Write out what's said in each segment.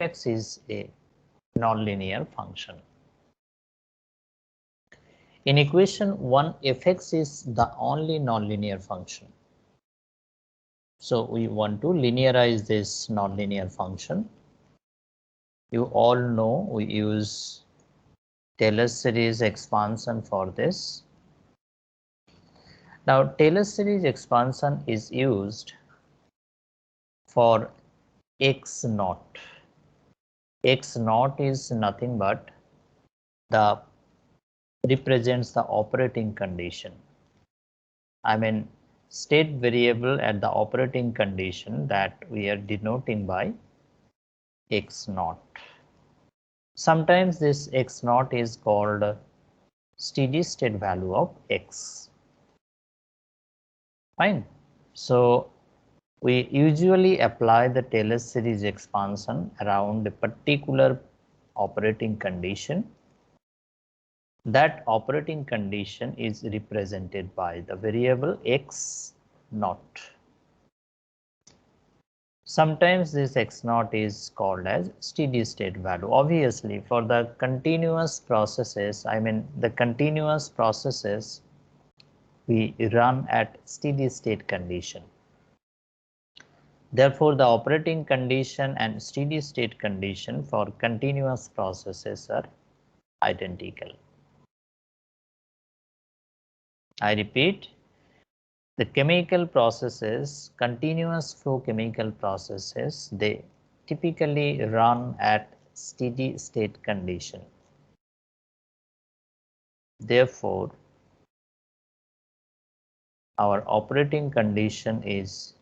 fx is a nonlinear function. In equation 1, fx is the only nonlinear function. So we want to linearize this nonlinear function. You all know we use Taylor series expansion for this. Now Taylor series expansion is used for x naught. X naught is nothing but the represents the operating condition. I mean state variable at the operating condition that we are denoting by x naught. Sometimes this x naught is called steady state value of x. Fine. So we usually apply the Taylor series expansion around a particular operating condition. That operating condition is represented by the variable x naught. Sometimes this x naught is called as steady state value. Obviously, for the continuous processes, we run at steady state condition. Therefore, the operating condition and steady state condition for continuous processes are identical. I repeat, the chemical processes, continuous flow chemical processes, they typically run at steady state condition. Therefore, our operating condition is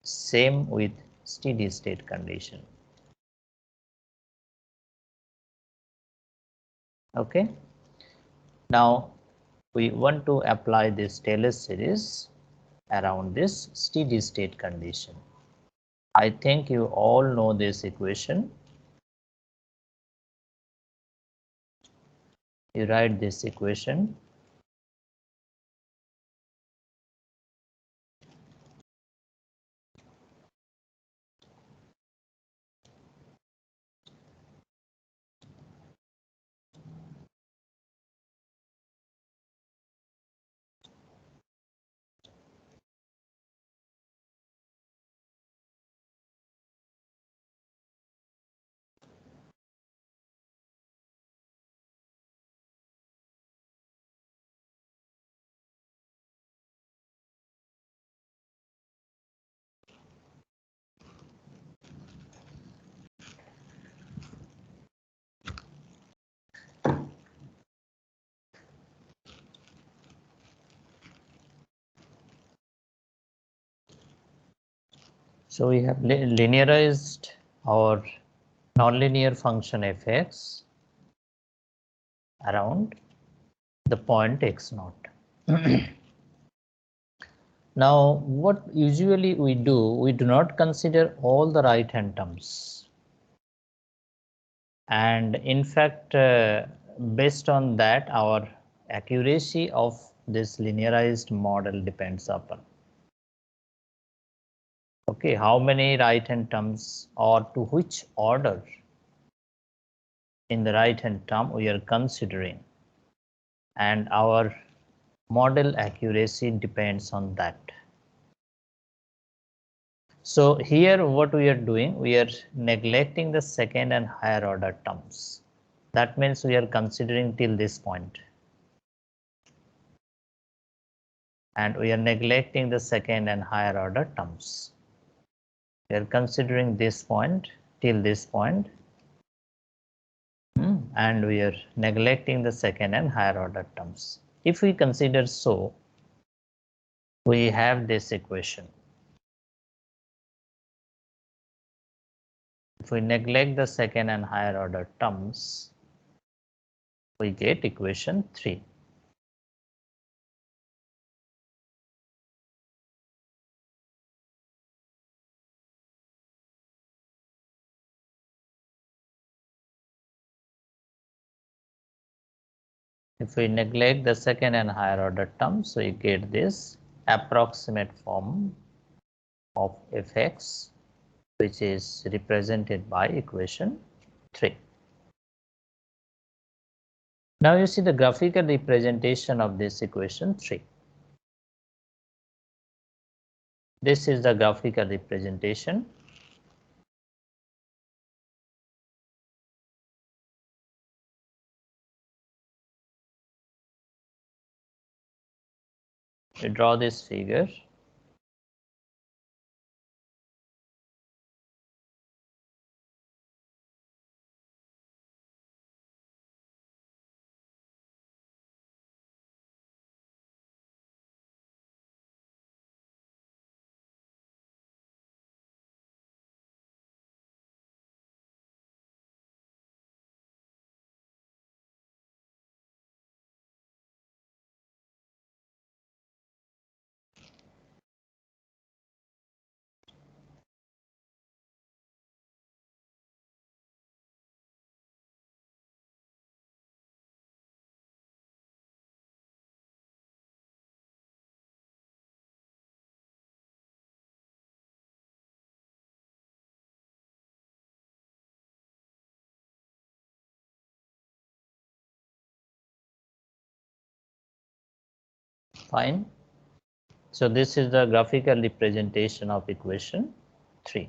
same with steady state condition. Okay. Now we want to apply this Taylor series around this steady state condition. I think you all know this equation. You write this equation. So we have linearized our nonlinear function fx around the point x naught. Now, what usually we do not consider all the right hand terms. And in fact, based on that, our accuracy of this linearized model depends upon. Okay, how many right hand terms or to which order in the right hand term we are considering, and our model accuracy depends on that. So here what we are doing, we are neglecting the second and higher order terms. That means we are considering till this point. And we are neglecting the second and higher order terms. We are considering this point till this point. And we are neglecting the second and higher order terms. If we consider so, we have this equation. If we neglect the second and higher order terms, we get equation 3. If we neglect the second and higher order terms, we get this approximate form of fx which is represented by equation 3. Now you see the graphical representation of this equation 3. This is the graphical representation. We draw this figure. Fine. So this is the graphical representation of equation 3.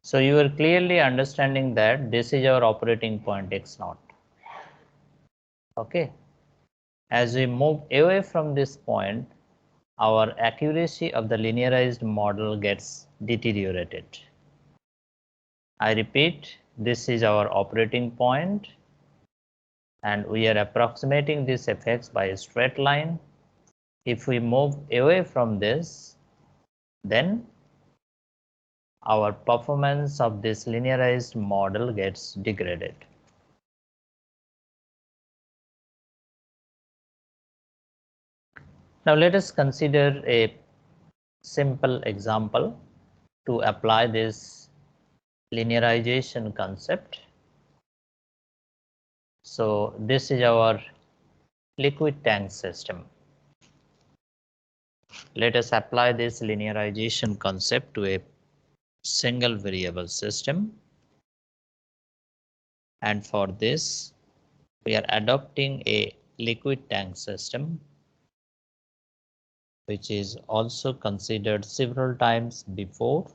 So you are clearly understanding that this is our operating point x0. Okay. As we move away from this point, our accuracy of the linearized model gets deteriorated. I repeat, this is our operating point, and we are approximating this fx by a straight line. If we move away from this, then our performance of this linearized model gets degraded. Now let us consider a simple example to apply this linearization concept. So this is our liquid tank system. Let us apply this linearization concept to a single variable system. And for this, we are adopting a liquid tank system, which is also considered several times before.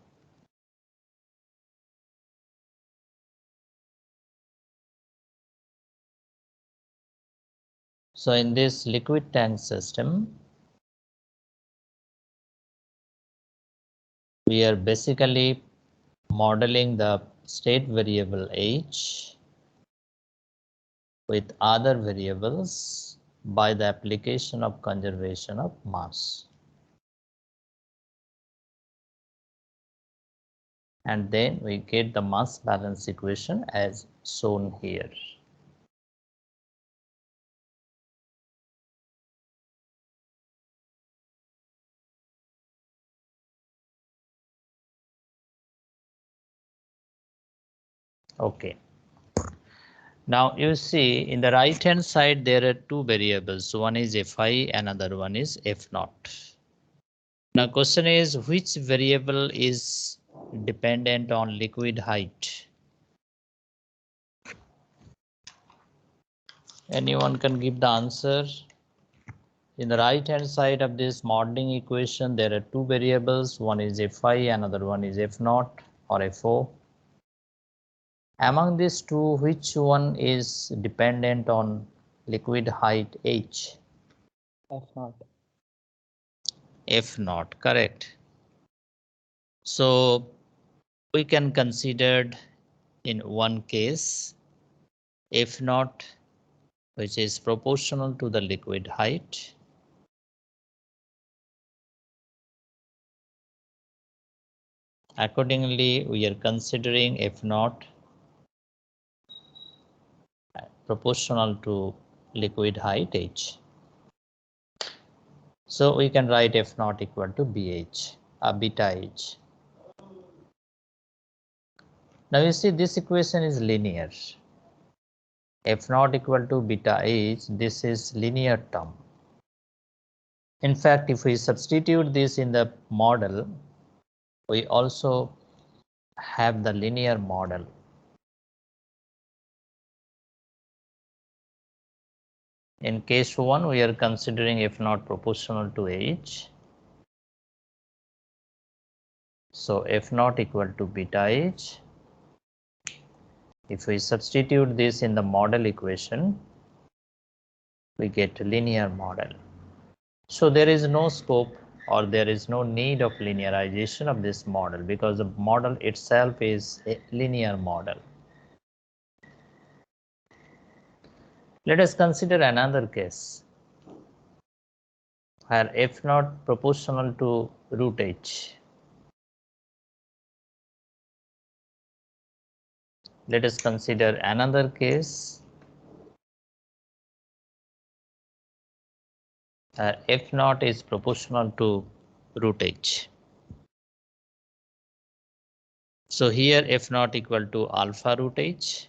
So in this liquid tank system, we are basically modeling the state variable h with other variables by the application of conservation of mass. And then we get the mass balance equation as shown here. Okay. Now you see in the right hand side there are two variables. One is fi, another one is f0. Now question is, which variable is dependent on liquid height? Anyone can give the answer. In the right hand side of this modeling equation, there are two variables. One is fi, another one is f0 or fo. Among these two, which one is dependent on liquid height h? f0. F0, correct. So we can consider in one case F0, which is proportional to the liquid height. Accordingly, we are considering F0 proportional to liquid height h. So we can write F0 equal to BH, beta h. Now you see this equation is linear. F0 equal to beta h, this is linear term. In fact, if we substitute this in the model, we also have the linear model. In case 1, we are considering f naught proportional to h. So f naught equal to beta h. If we substitute this in the model equation, we get linear model. So there is no scope or there is no need of linearization of this model because the model itself is a linear model. Let us consider another case where f naught proportional to root h. Let us consider another case where f naught is proportional to root h. So here f naught equal to alpha root h,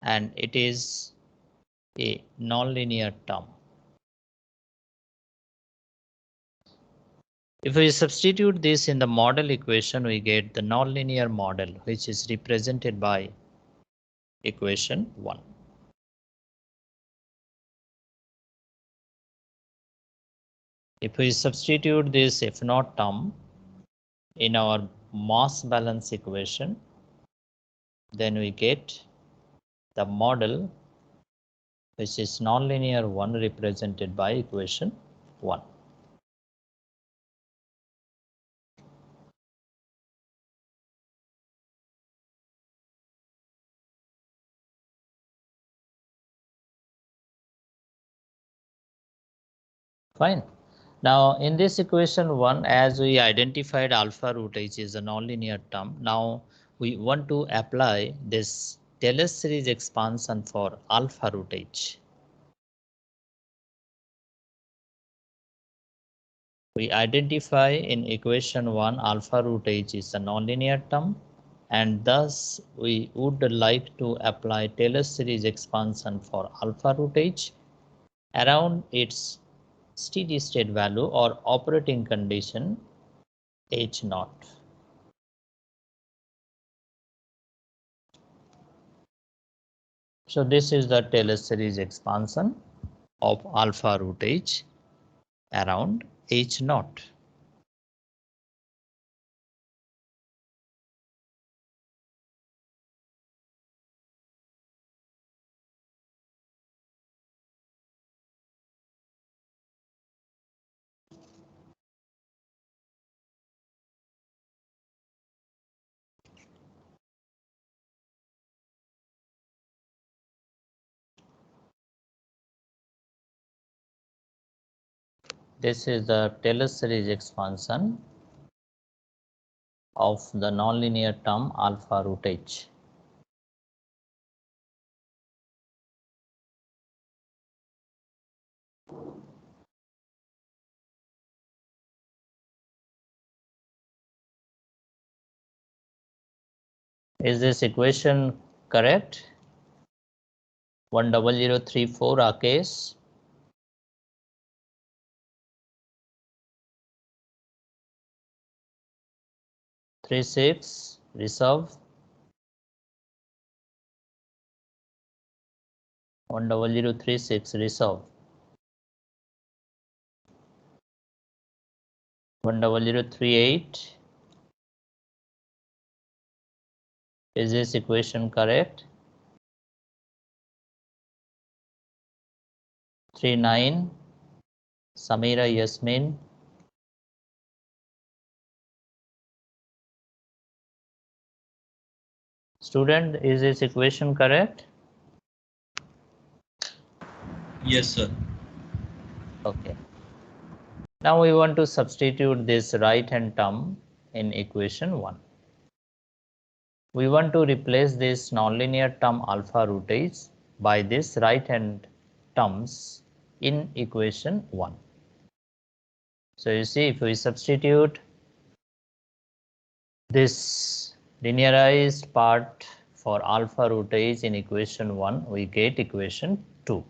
and it is a nonlinear term. If we substitute this in the model equation, we get the nonlinear model, which is represented by equation 1. If we substitute this f naught term in our mass balance equation, then we get the model which is nonlinear 1 represented by equation 1. Fine. Now in this equation 1, as we identified alpha root h is a nonlinear term, now we want to apply this Taylor series expansion for alpha root h. We identify in equation 1 alpha root h is a nonlinear term, and thus we would like to apply Taylor series expansion for alpha root h around its steady state value or operating condition h naught. So this is the Taylor series expansion of alpha root h around h naught. This is the Taylor series expansion of the nonlinear term alpha root h. Is this equation correct? 10034 Rakesh. 36 reserve. 10036 reserve. 10038. Is this equation correct? 39 Samira Yasmin. Student, is this equation correct? Yes, sir. Okay. Now we want to substitute this right hand term in equation 1. We want to replace this nonlinear term alpha root h by this right hand terms in equation 1. So you see, if we substitute this linearized part for alpha root h in equation 1, we get equation 2.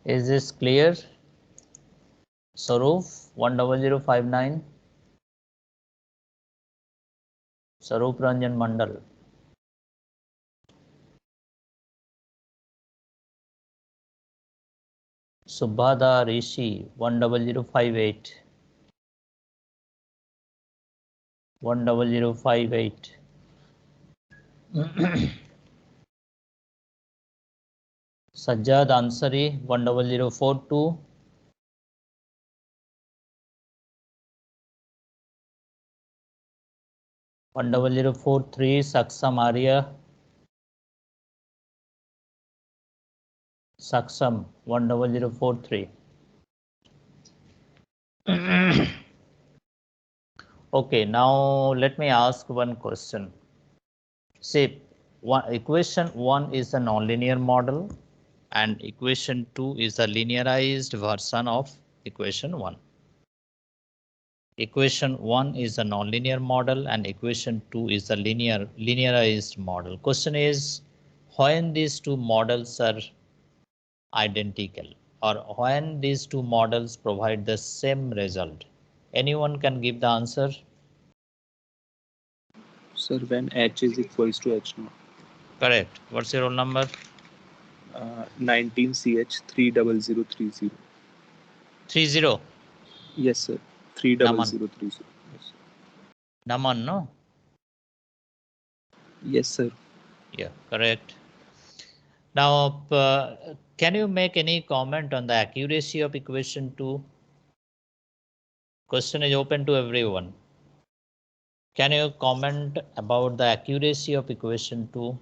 Is this clear? Sarup 10059. Sarup Ranjan Mandal. Subhada Rishi 10058. 10058. Sajjad Ansari 10042. 10043. Saksam Arya. Saksam 10043. Okay, now let me ask one question. Say equation 1 is a nonlinear model and equation 2 is a linearized version of equation 1. Equation 1 is a nonlinear model and equation 2 is a linearized model. Question is, when these two models are identical or when these two models provide the same result? Anyone can give the answer? Sir, when h is equals to h naught. Correct. What's your roll number? 19CH 30030. 30. Yes, sir. Naman. 30030. Yes. Naman, no? Yes, sir. Yeah, correct. Now, can you make any comment on the accuracy of equation 2? Question is open to everyone. Can you comment about the accuracy of equation 2?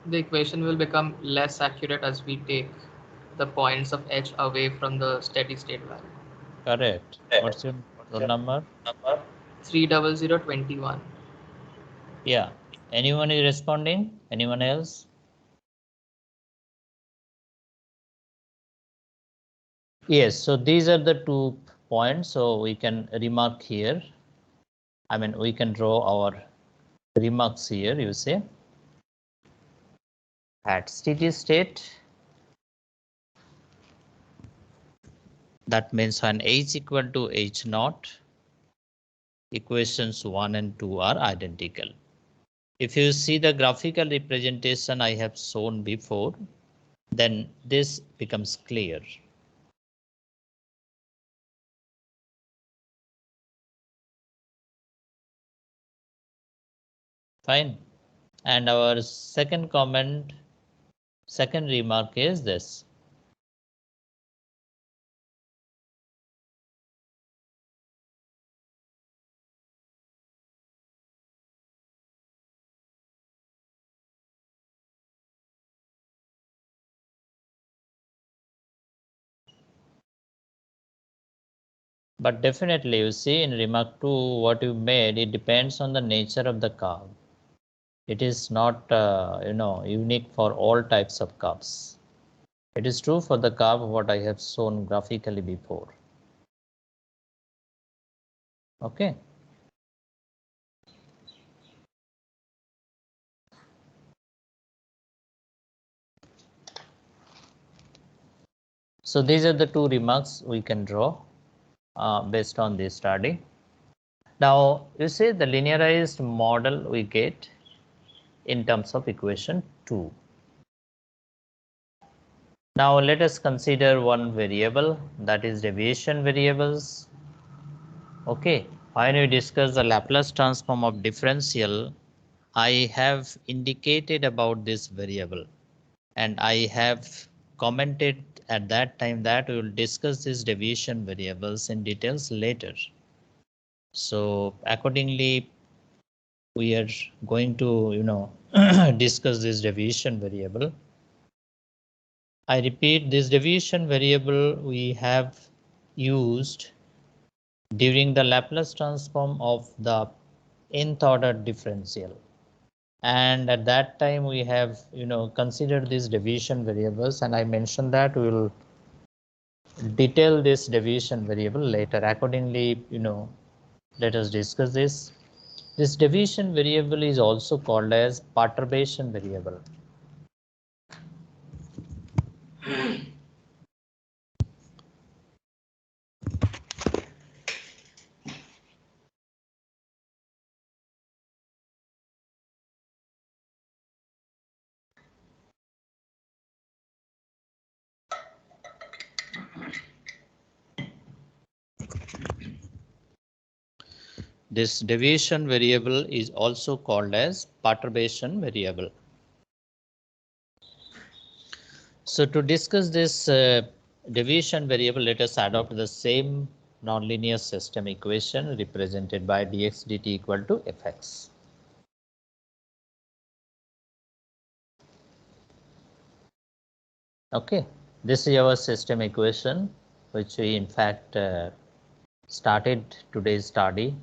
The equation will become less accurate as we take the points of h away from the steady state value. Correct. What's your roll number? 30021. Yeah. Anyone is responding? Anyone else? Yes. So these are the 2 points. So we can remark here. I mean, we can draw our remarks here, you say. At steady state, that means when h equal to h naught, equations 1 and 2 are identical. If you see the graphical representation I have shown before, then this becomes clear. Fine. And our second comment, second remark is this. But definitely, you see in remark 2, what you made, it depends on the nature of the curve. It is not, unique for all types of curves. It is true for the curve what I have shown graphically before. Okay. So these are the 2 remarks we can draw based on this study. Now, you see the linearized model we get in terms of equation 2. Now, let us consider one variable, that is deviation variables. Okay, when we discuss the Laplace transform of differential, I have indicated about this variable and I have commented at that time that we will discuss these deviation variables in details later. So accordingly, we are going to, discuss this deviation variable. I repeat, this deviation variable we have used during the Laplace transform of the nth order differential. And at that time we have, considered these deviation variables, and I mentioned that we will detail this deviation variable later. Accordingly, let us discuss this. This deviation variable is also called as perturbation variable. This deviation variable is also called as perturbation variable. So to discuss this deviation variable, let us adopt the same nonlinear system equation represented by dx dt equal to fx. Okay, this is our system equation, which we in fact started today's study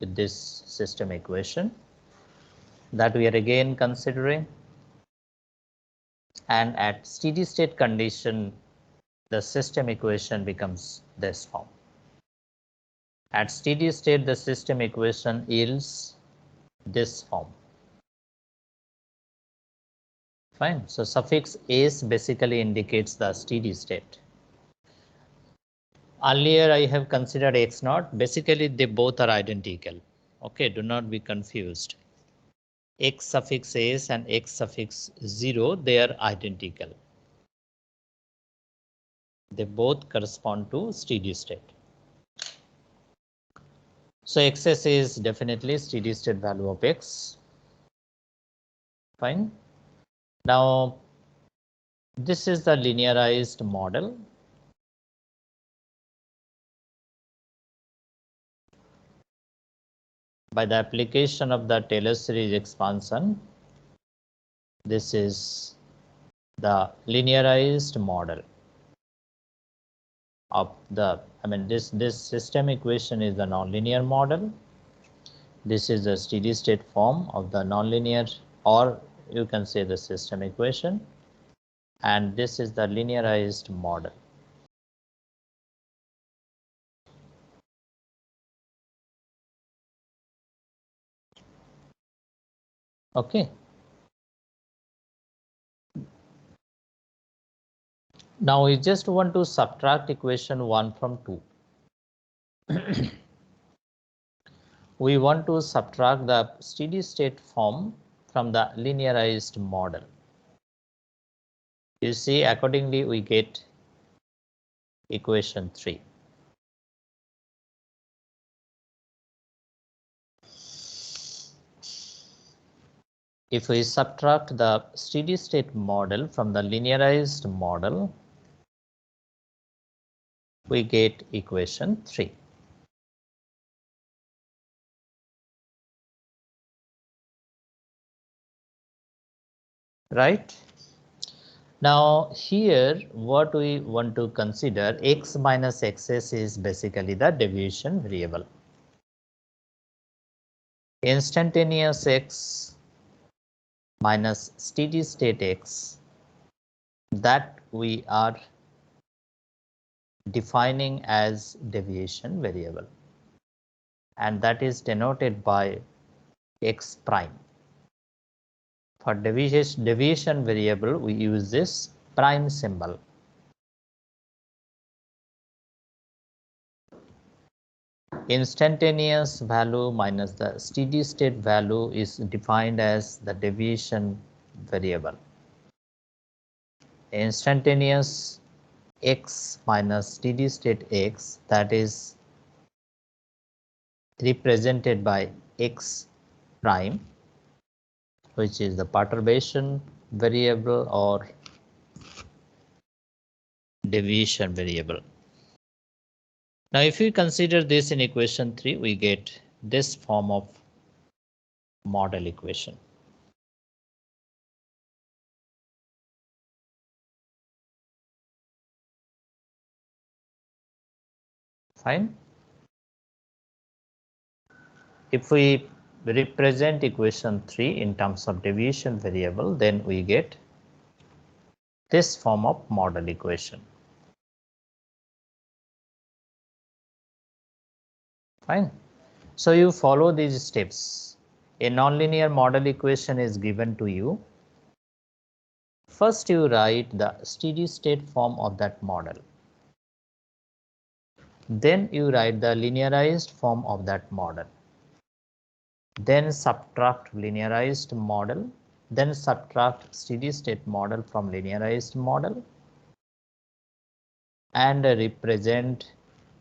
with this system equation that we are again considering. And at steady state condition, the system equation becomes this form. At steady state, the system equation yields this form. Fine. So suffix s basically indicates the steady state. Earlier I have considered x naught. Basically they both are identical. Okay, do not be confused. X suffix s and x suffix 0, they are identical. They both correspond to steady state. So xs is definitely steady state value of x. Fine. Now this is the linearized model. By the application of the Taylor series expansion, this is the linearized model of the, this system equation is the nonlinear model. This is the steady state form of the nonlinear, or you can say the system equation, and this is the linearized model. Okay. Now we just want to subtract equation 1 from 2. We want to subtract the steady state form from the linearized model. You see, accordingly we get equation 3. If we subtract the steady state model from the linearized model, we get equation 3. Right? Now here what we want to consider, x minus xs is basically the deviation variable. Instantaneous x minus steady state x, that we are defining as deviation variable, and that is denoted by x prime. For deviation variable, we use this prime symbol. Instantaneous value minus the steady state value is defined as the deviation variable. Instantaneous x minus steady state x, that is represented by x prime, which is the perturbation variable or deviation variable. Now if we consider this in equation 3, we get this form of model equation. Fine. If we represent equation 3 in terms of deviation variable, then we get this form of model equation. Fine. So you follow these steps. A nonlinear model equation is given to you. First you write the steady state form of that model. Then you write the linearized form of that model. Then subtract linearized model. Then subtract steady state model from linearized model and represent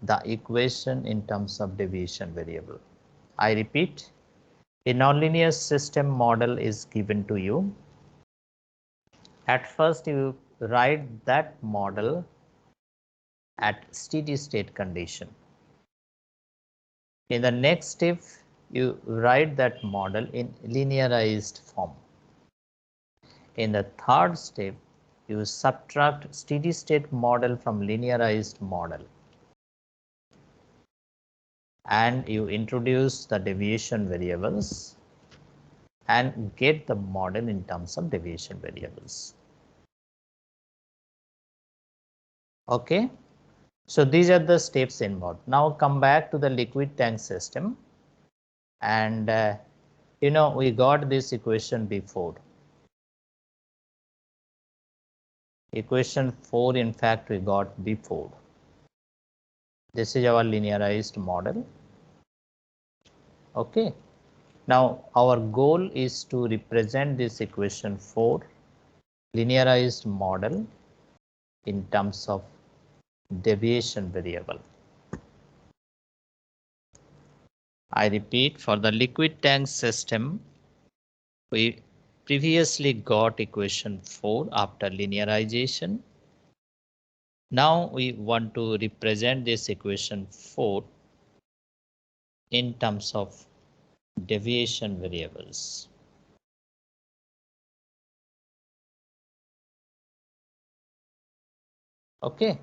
the equation in terms of deviation variable. I repeat, a nonlinear system model is given to you. At first you write that model at steady state condition. In the next step, you write that model in linearized form. In the third step, you subtract steady state model from linearized model and you introduce the deviation variables and get the model in terms of deviation variables. Okay, so these are the steps involved. Now come back to the liquid tank system, and we got this equation before. Equation 4 in fact we got before. This is our linearized model. Okay, now our goal is to represent this equation 4 linearized model in terms of deviation variable. I repeat, for the liquid tank system, we previously got equation 4 after linearization. Now we want to represent this equation 4 in terms of deviation variables. Okay.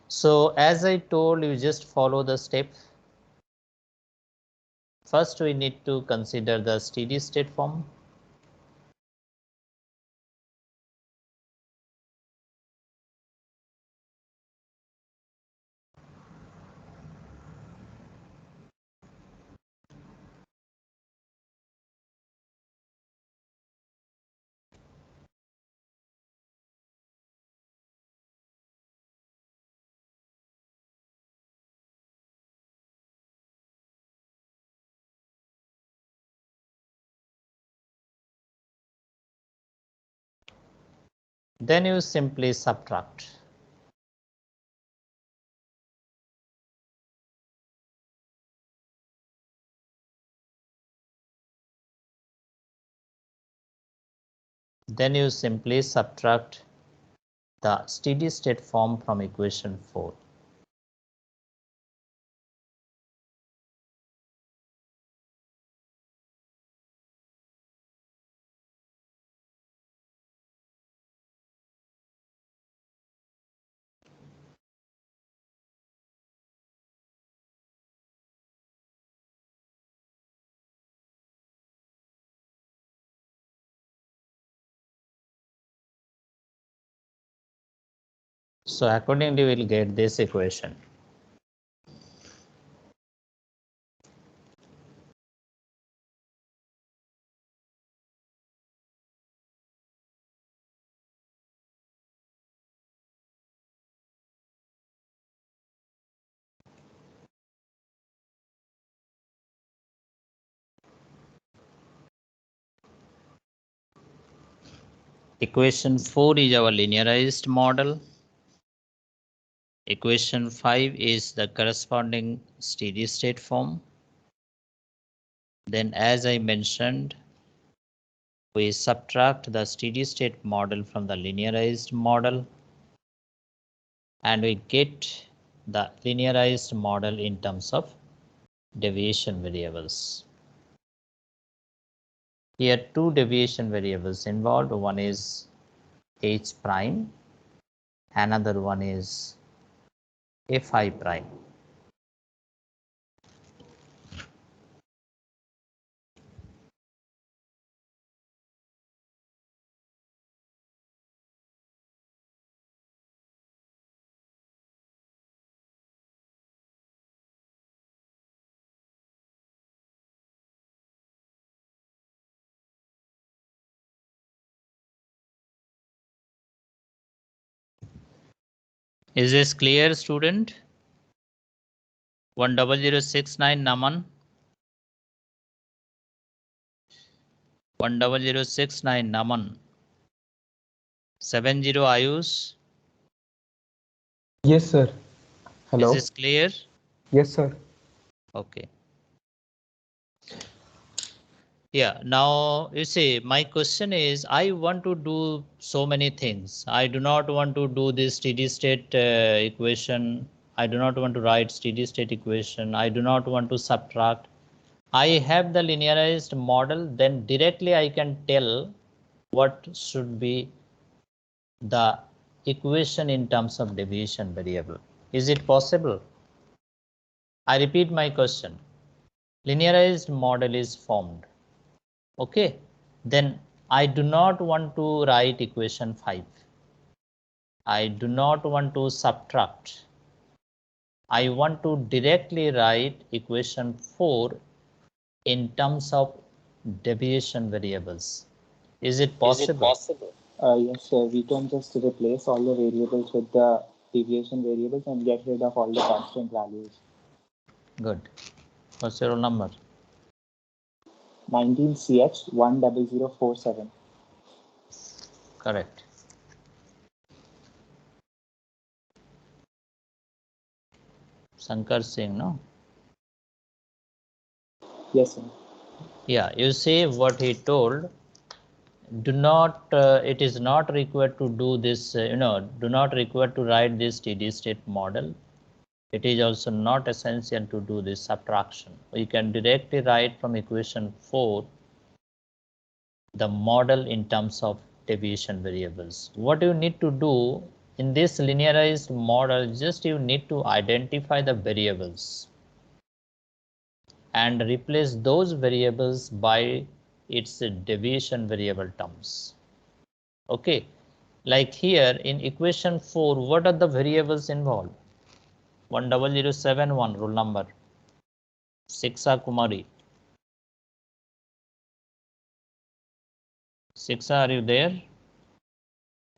So as I told you, just follow the step. First, we need to consider the steady state form. Then you simply subtract. Then you simply subtract the steady state form from equation 4. So accordingly, we'll get this equation. Equation 4 is our linearized model. Equation 5 is the corresponding steady state form. Then, as I mentioned, we subtract the steady state model from the linearized model and we get the linearized model in terms of deviation variables. Here, two deviation variables involved. One is h prime, another one is fi prime. Is this clear, student? 10069 Naman. 10069 Naman. 70 Ayush. Yes, sir. Hello. Is this clear? Yes, sir. Okay. Yeah, now you see, my question is, I want to do so many things. I do not want to do this steady state equation. I do not want to write steady state equation. I do not want to subtract. I have the linearized model, then directly I can tell what should be the equation in terms of deviation variable. Is it possible? I repeat my question. Linearized model is formed. Okay, then I do not want to write equation 5. I do not want to subtract. I want to directly write equation 4 in terms of deviation variables. Is it possible? Yes, sir. We can just replace all the variables with the deviation variables and get rid of all the constant values. Good. What's your roll number? 19CH10047. Correct. Shankar Singh, no? Yes, sir. Yeah, you see what he told. Do not, it is not required to do this, do not required to write this steady state model. It is also not essential to do this subtraction. We can directly write from equation 4 the model in terms of deviation variables. What you need to do in this linearized model, just you need to identify the variables and replace those variables by its deviation variable terms. Okay, like here in equation 4, what are the variables involved? 10071 rule number. Shiksha Kumari. Shiksha, are you there?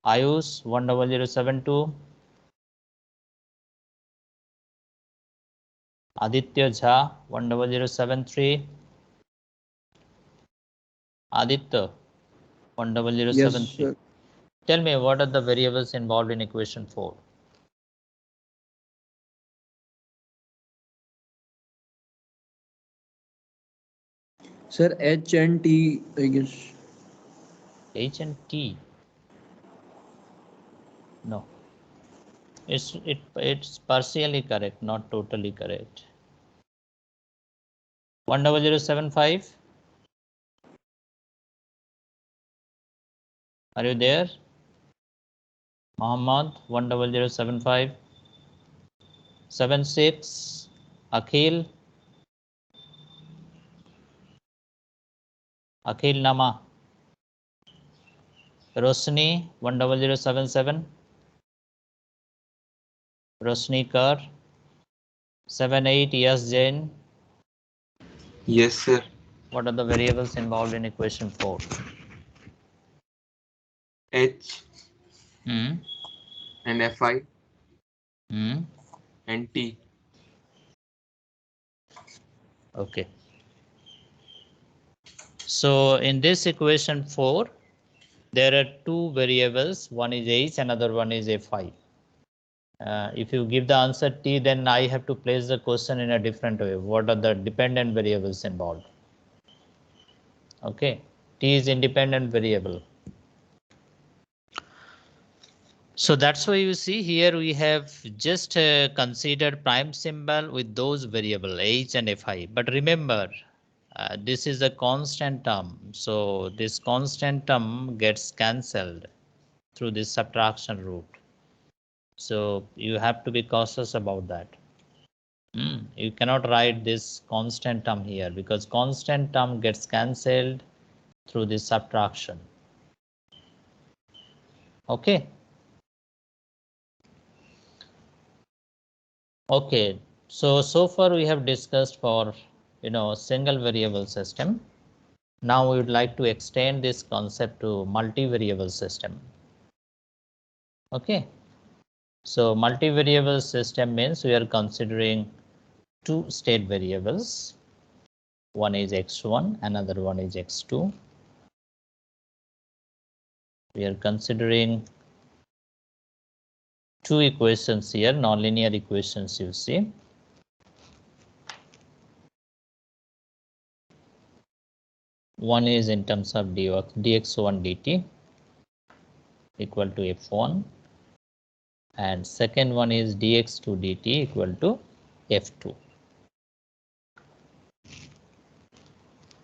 Ayush 10072. Aditya Jha 10073. Aditya 10073. Yes, sir. Tell me what are the variables involved in equation 4? Sir, H and T, I guess. H and T. No. It's partially correct, not totally correct. 10075. Are you there? Muhammad 10075. 76. Akhil. Akhil Nama. Rosni 10077. Rosni Kar. 78. Yes, Jain. Yes, sir. What are the variables involved in equation 4? H Hmm. and Fi Hmm. and T. Okay. So in this equation 4, there are two variables. One is H, another one is Fi. If you give the answer T, then I have to place the question in a different way. What are the dependent variables involved? Okay. T is independent variable. So that's why you see here we have just considered prime symbol with those variable H and Fi. But remember, this is a constant term. So this constant term gets cancelled through this subtraction route. So you have to be cautious about that. You cannot write this constant term here because constant term gets cancelled through this subtraction. Okay. Okay. So far we have discussed for single variable system. Now we would like to extend this concept to multivariable system. Okay. So multivariable system means we are considering two state variables. One is x1, another one is x2. We are considering two equations here, nonlinear equations you see. One is in terms of dx1 dt equal to f1, and second one is dx2 dt equal to f2.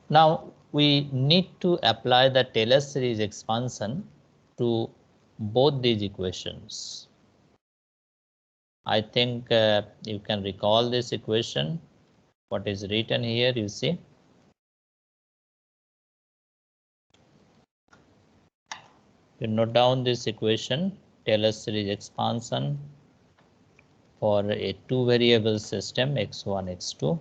Now we need to apply the Taylor series expansion to both these equations. I think you can recall this equation. What is written here, you see. You note down this equation, Taylor series expansion for a two variable system x1, x2.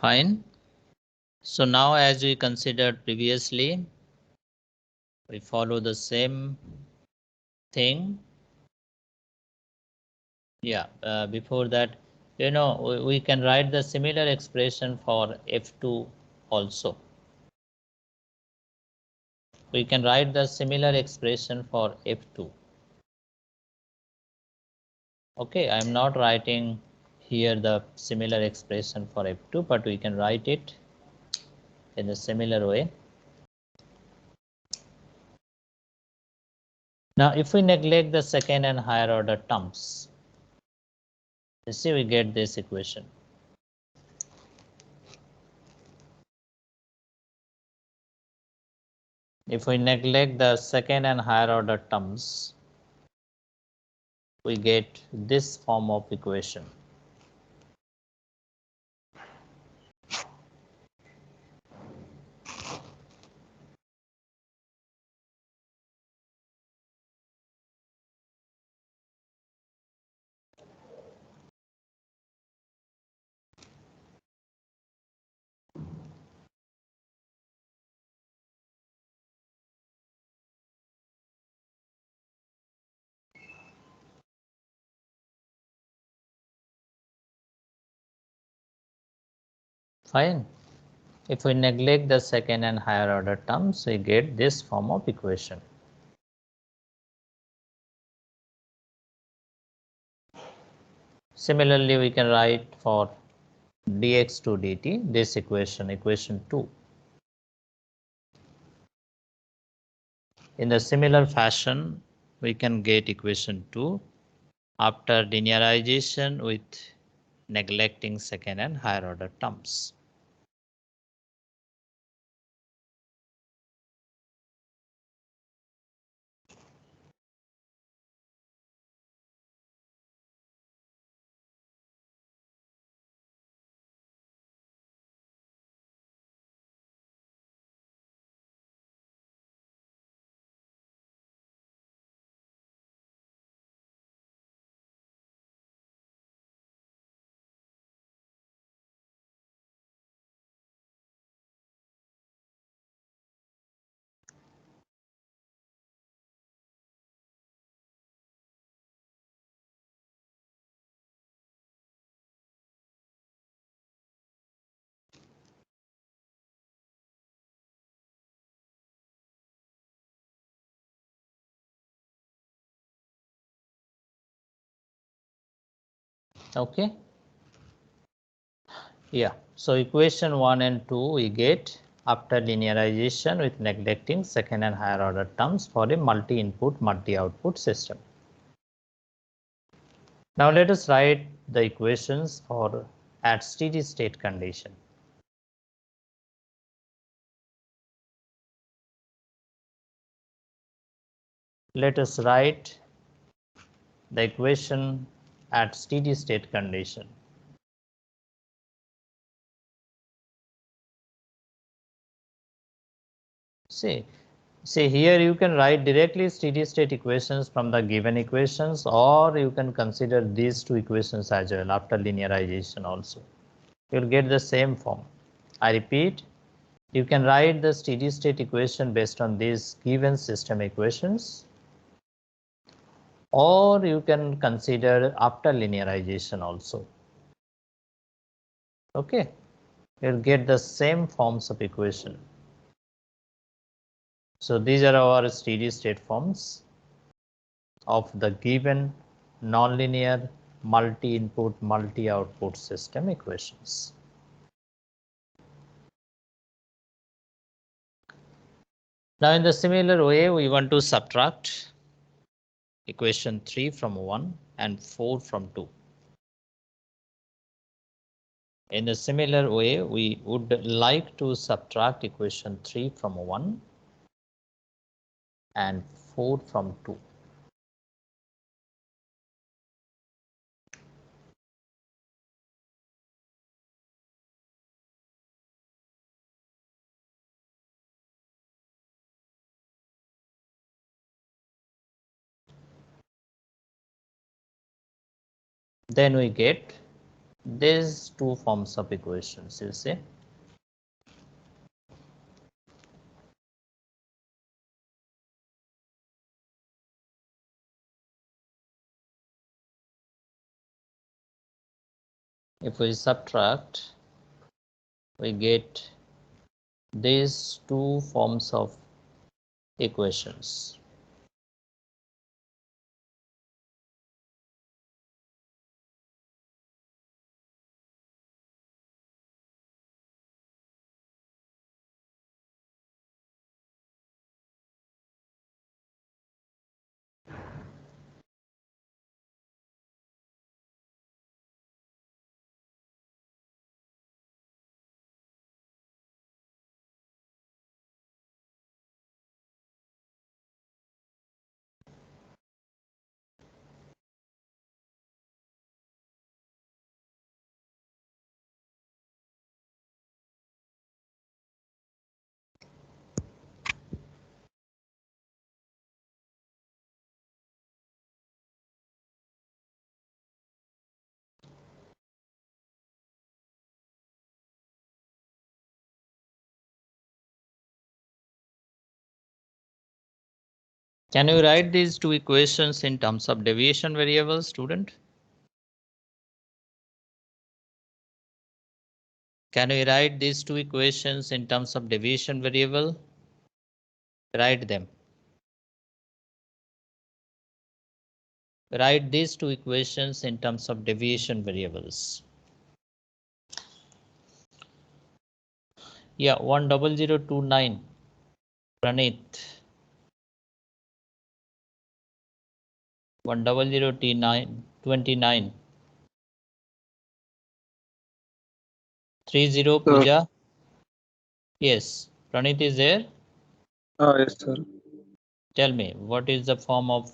Fine. So now, as we considered previously, we follow the same thing. Yeah, before that, we can write the similar expression for f2 also. We can write the similar expression for f2. Okay, I'm not writing here the similar expression for f2, but we can write it in a similar way. Now, if we neglect the second and higher order terms, you see we get this equation. If we neglect the second and higher order terms, we get this form of equation. Fine. If we neglect the second and higher order terms, we get this form of equation. Similarly, we can write for dx2 dt this equation, equation 2. In the similar fashion, we can get equation 2 after linearization with neglecting second and higher order terms. Okay. Yeah. So equation 1 and 2 we get after linearization with neglecting second and higher order terms for a multi-input, multi-output system. Now let us write the equations for at steady state condition. Let us write the equation at steady state condition. See here you can write directly steady state equations from the given equations, or you can consider these two equations as well after linearization also. You'll get the same form. I repeat, you can write the steady state equation based on these given system equations, or you can consider after linearization also. Okay, you'll get the same forms of equation. So these are our steady state forms of the given nonlinear multi-input, multi-output system equations. Now in the similar way, we want to subtract equation 3 from 1 and 4 from 2. In a similar way, we would like to subtract equation 3 from 1 and 4 from 2. Then we get these two forms of equations, you see. If we subtract, we get these two forms of equations. Can you write these two equations in terms of deviation variable, student? Can we write these two equations in terms of deviation variable? Write them. Write these two equations in terms of deviation variables. Yeah, 10029. Pranit. 10029. 30 Sir. Puja. Yes, Pranit is there. Yes, sir. Tell me, what is the form of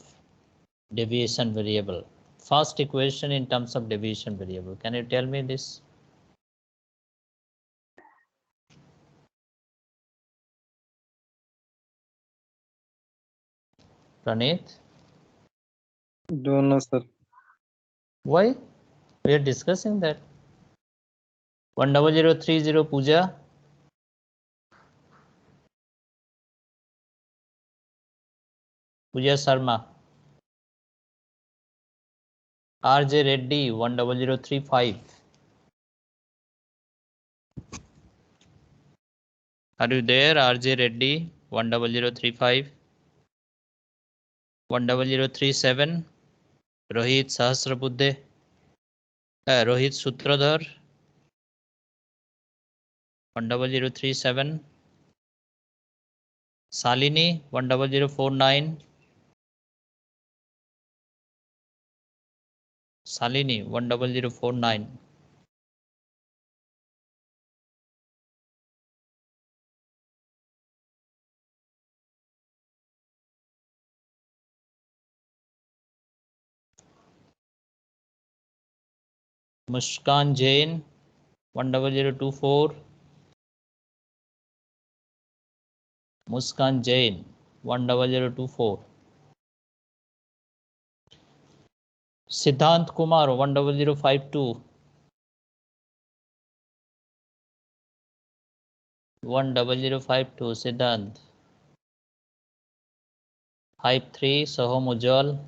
deviation variable? First equation in terms of deviation variable. Can you tell me this? Pranit? Don't know, sir. Why? We are discussing that. 10030 Puja. Puja Sharma. RJ Reddy 10035. Are you there, RJ Reddy 10035? 10037. Rohit Sahasrabuddhe. Rohit Sutradhar 10037. Salini 10049. Salini 10049. Muskan Jain 10024. Muskan Jain 10024. Siddhant Kumar 10052. 10052 Siddhant. Hype 3 Soham Ujjwal.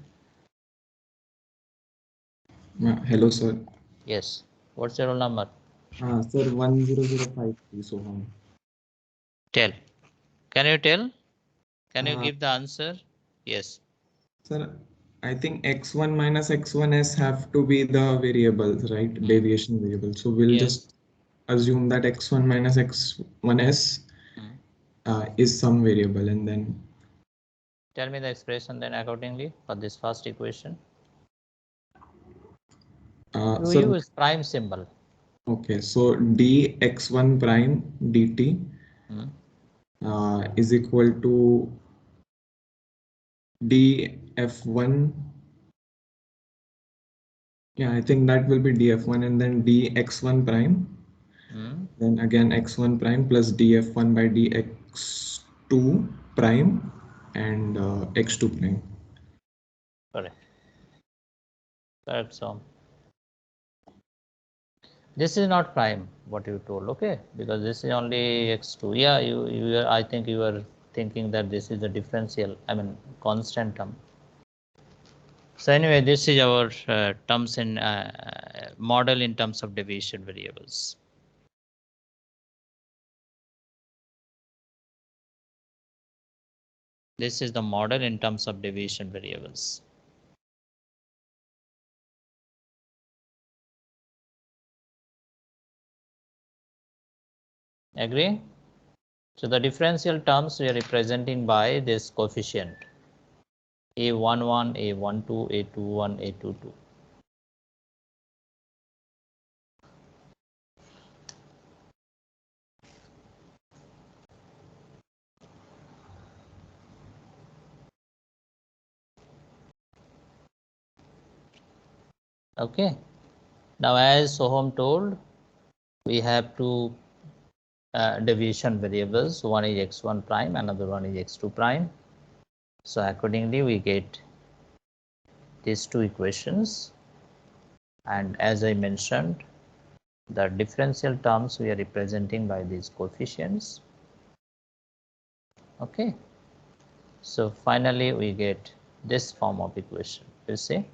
Hello, sir. Yes. What's your roll number? Sir, 10053 Soham. Tell. Can you tell? Can you Uh, give the answer? Yes. Sir, I think x1 minus x1s have to be the variables, right? Deviation variable. So we'll Yes. just assume that x1 minus x1s Hmm. is some variable, and then Tell me the expression then accordingly for this first equation. You sir, use prime symbol. okay, so dx1 prime dt Hmm. is equal to df1. Yeah, I think that will be df1, and then dx1 prime. Then again x1 prime plus df1 by dx2 prime and x2 prime. Correct. Correct. So this is not prime what you told, okay? Because this is only x2. Yeah, you I think you are thinking that this is a differential, I mean constant term. So anyway, this is our terms in model in terms of deviation variables. This is the model in terms of deviation variables. Agree? So the differential terms we are representing by this coefficient A11, A12, A21, A22. Okay. Now as Soham told, we have two deviation variables. One is x1 prime, another one is x2 prime. So accordingly, we get these two equations. And as I mentioned, the differential terms we are representing by these coefficients. Okay. So finally, we get this form of equation. You see,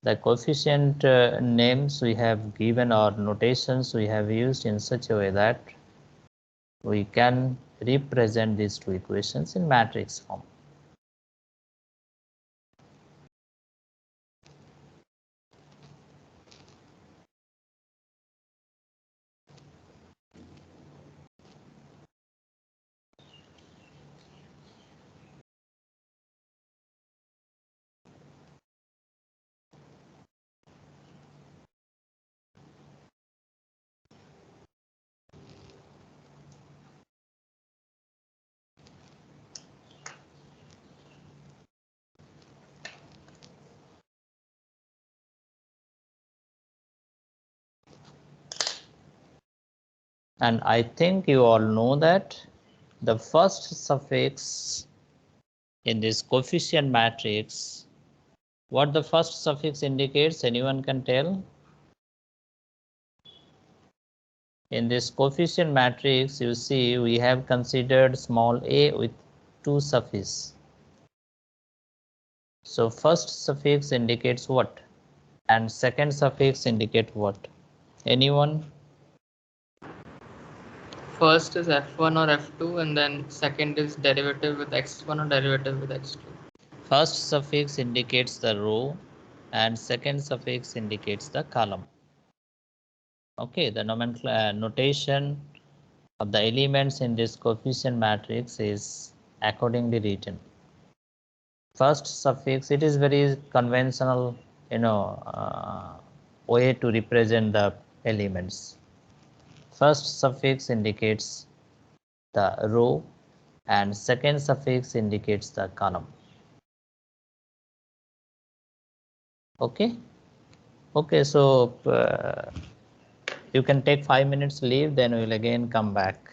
the coefficient names we have given or notations we have used in such a way that we can represent these two equations in matrix form. And I think you all know that the first suffix in this coefficient matrix, what the first suffix indicates, anyone can tell? In this coefficient matrix, you see we have considered small a with two suffixes. So first suffix indicates what? And second suffix indicate what? Anyone? First is f1 or f2, and then second is derivative with x1 or derivative with x2. First suffix indicates the row, and second suffix indicates the column. Okay, the notation of the elements in this coefficient matrix is accordingly written. First suffix, it is very conventional, way to represent the elements. First suffix indicates the row and second suffix indicates the column. Okay. Okay, so you can take 5 minutes leave, then we will again come back.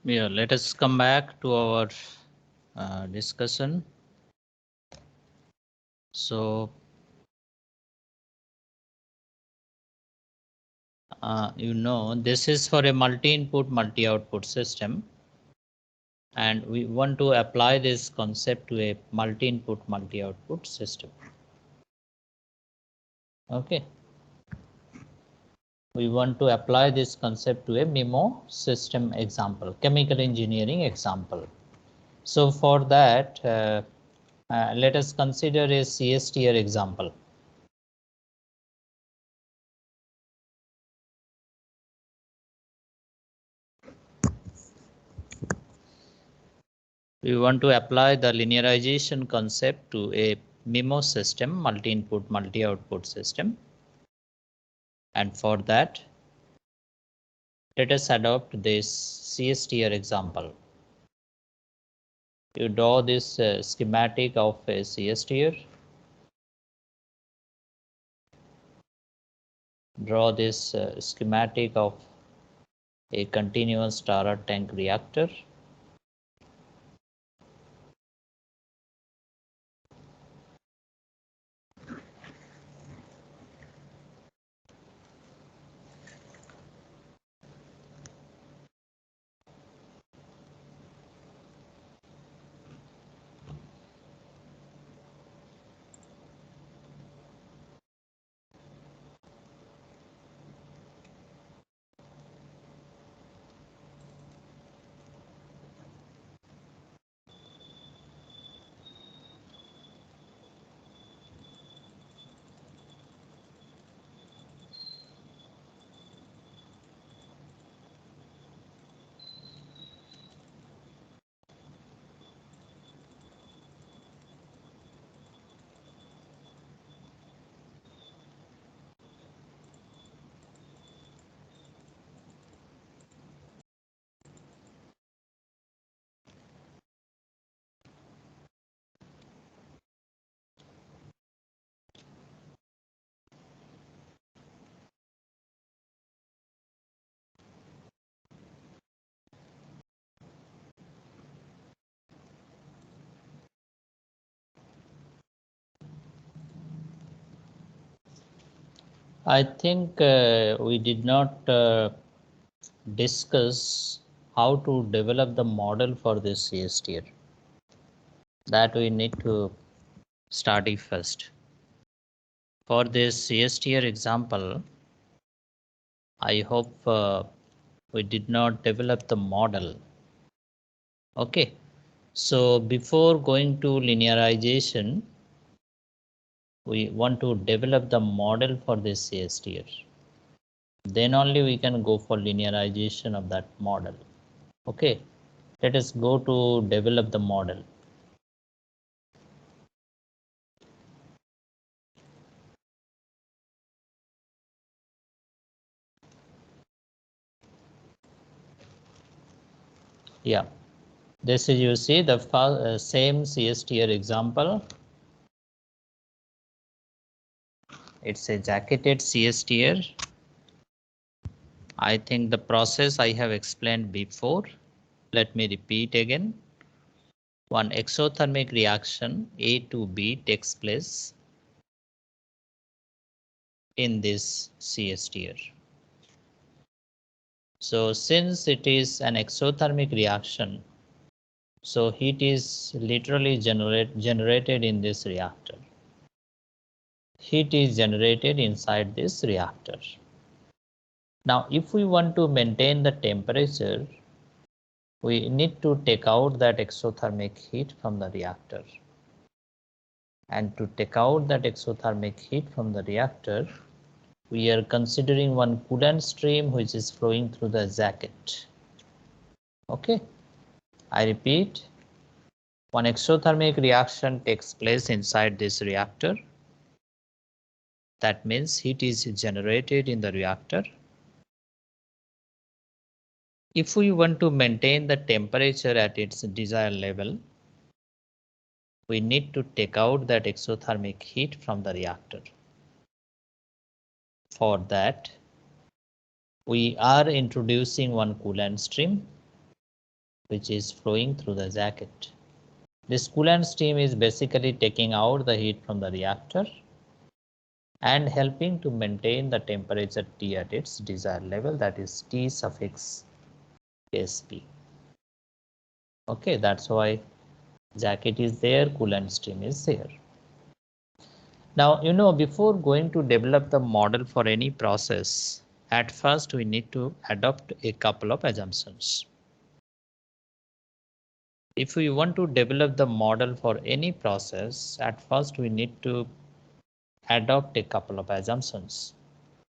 Yeah, let us come back to our discussion. So, this is for a multi-input, multi-output system. And we want to apply this concept to a multi-input, multi-output system. Okay. We want to apply this concept to a MIMO system example, chemical engineering example. So for that, let us consider a CSTR example. We want to apply the linearization concept to a MIMO system, multi-input, multi-output system. And for that, let us adopt this CSTR example. You draw this schematic of a CSTR. Draw this schematic of a continuous stirrer tank reactor. I think we did not discuss how to develop the model for this CSTR. That we need to study first. For this CSTR example, I hope we did not develop the model. Okay, so before going to linearization, we want to develop the model for this CSTR. Then only we can go for linearization of that model. Okay, let us go to develop the model. Yeah, this is, you see, the same CSTR example. It's a jacketed CSTR. I think the process I have explained before. Let me repeat again. One exothermic reaction A to B takes place in this CSTR. So since it is an exothermic reaction, so heat is literally generated in this reactor. Heat is generated inside this reactor. Now, if we want to maintain the temperature, we need to take out that exothermic heat from the reactor. And to take out that exothermic heat from the reactor, we are considering one coolant stream which is flowing through the jacket. Okay, I repeat, one exothermic reaction takes place inside this reactor. That means heat is generated in the reactor. If we want to maintain the temperature at its desired level, we need to take out that exothermic heat from the reactor. For that, we are introducing one coolant stream which is flowing through the jacket. This coolant stream is basically taking out the heat from the reactor and helping to maintain the temperature T at its desired level, that is T suffix Sp. Okay, that's why jacket is there, coolant stream is there. Now, before going to develop the model for any process, at first we need to adopt a couple of assumptions. If we want to develop the model for any process, at first we need to adopt a couple of assumptions.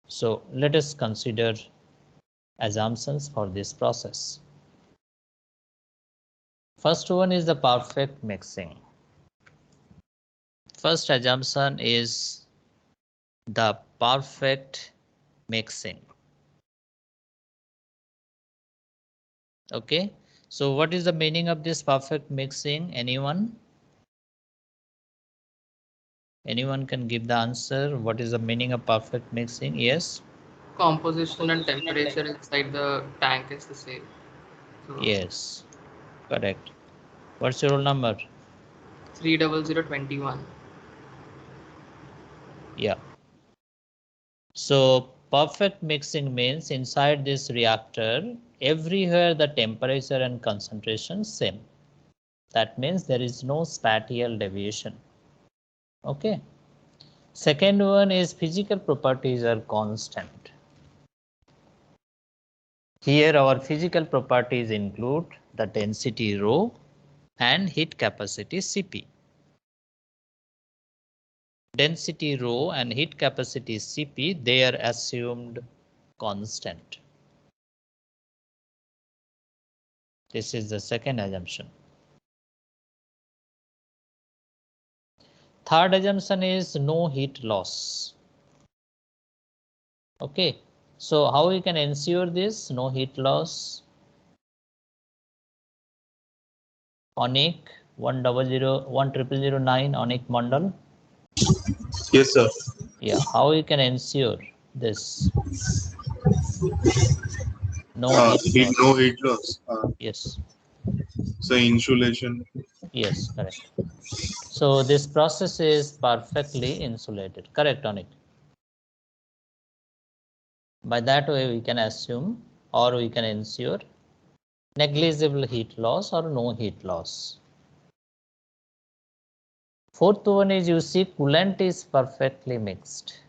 So let us consider assumptions for this process. First one is the perfect mixing. First assumption is the perfect mixing. Okay, so what is the meaning of this perfect mixing? Anyone can give the answer? What is the meaning of perfect mixing? Yes. Composition and temperature inside the tank is the same. So Yes, correct. What's your roll number? 30021. Yeah. So perfect mixing means inside this reactor, everywhere the temperature and concentration same. That means there is no spatial deviation. Okay. Second one is physical properties are constant. Here our physical properties include the density rho and heat capacity Cp. Density rho and heat capacity Cp, they are assumed constant. This is the second assumption. Third assumption is no heat loss. Okay, so how we can ensure this no heat loss? Onic 1001009 Onic Mandal. Yes, sir. Yeah, how we can ensure this no heat loss? No heat loss. Yes, So insulation. yes, correct. So this process is perfectly insulated. Correct, Onic. By that way we can assume or we can ensure negligible heat loss or no heat loss. Fourth one is you see coolant is perfectly mixed.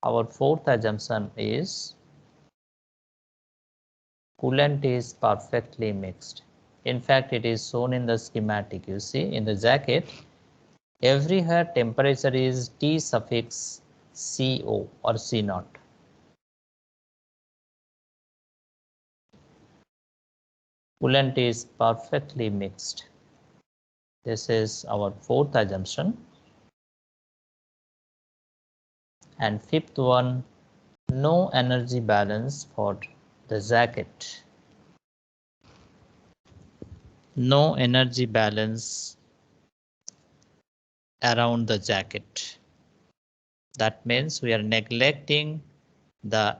Our fourth assumption is coolant is perfectly mixed. In fact, it is shown in the schematic. You see in the jacket, everywhere temperature is T suffix CO or C0. Coolant is perfectly mixed. This is our fourth assumption. And fifth one, no energy balance for the jacket. No energy balance around the jacket. That means we are neglecting the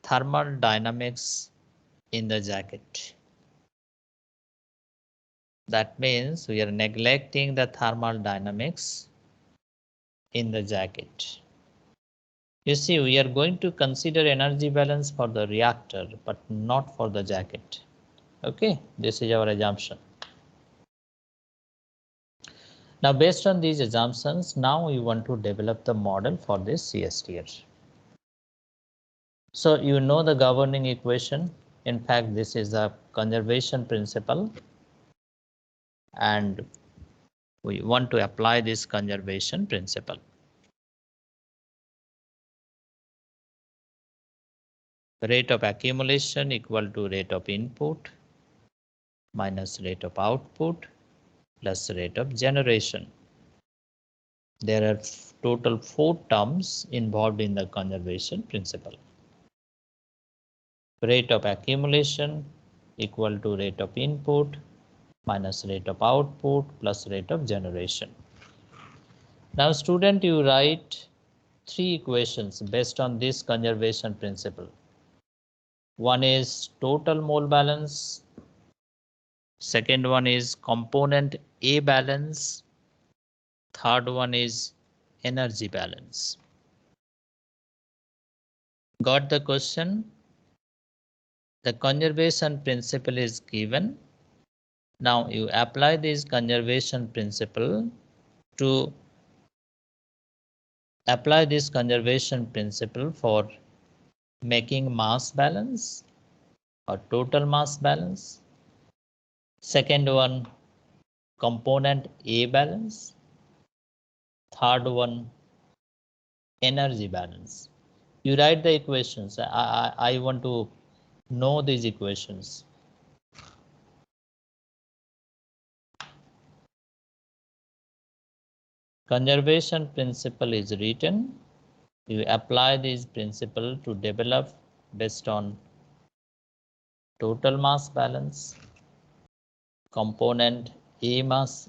thermal dynamics in the jacket. That means we are neglecting the thermal dynamics in the jacket. You see, we are going to consider energy balance for the reactor, but not for the jacket. Okay, this is our assumption. Now, based on these assumptions, now we want to develop the model for this CSTR. So you know the governing equation. In fact, this is a conservation principle, and we want to apply this conservation principle. Rate of accumulation equal to rate of input minus rate of output plus rate of generation. There are total 4 terms involved in the conservation principle. Rate of accumulation equal to rate of input minus rate of output plus rate of generation. Now, student, you write three equations based on this conservation principle. One is total mole balance. Second one is component A balance. Third one is energy balance. Got the question? The conservation principle is given. Now you apply this conservation principle to for making mass balance or total mass balance. Second one, component A balance. Third one, energy balance. You write the equations. I want to know these equations. Conservation principle is written. You apply this principle to develop based on total mass balance, component A balance,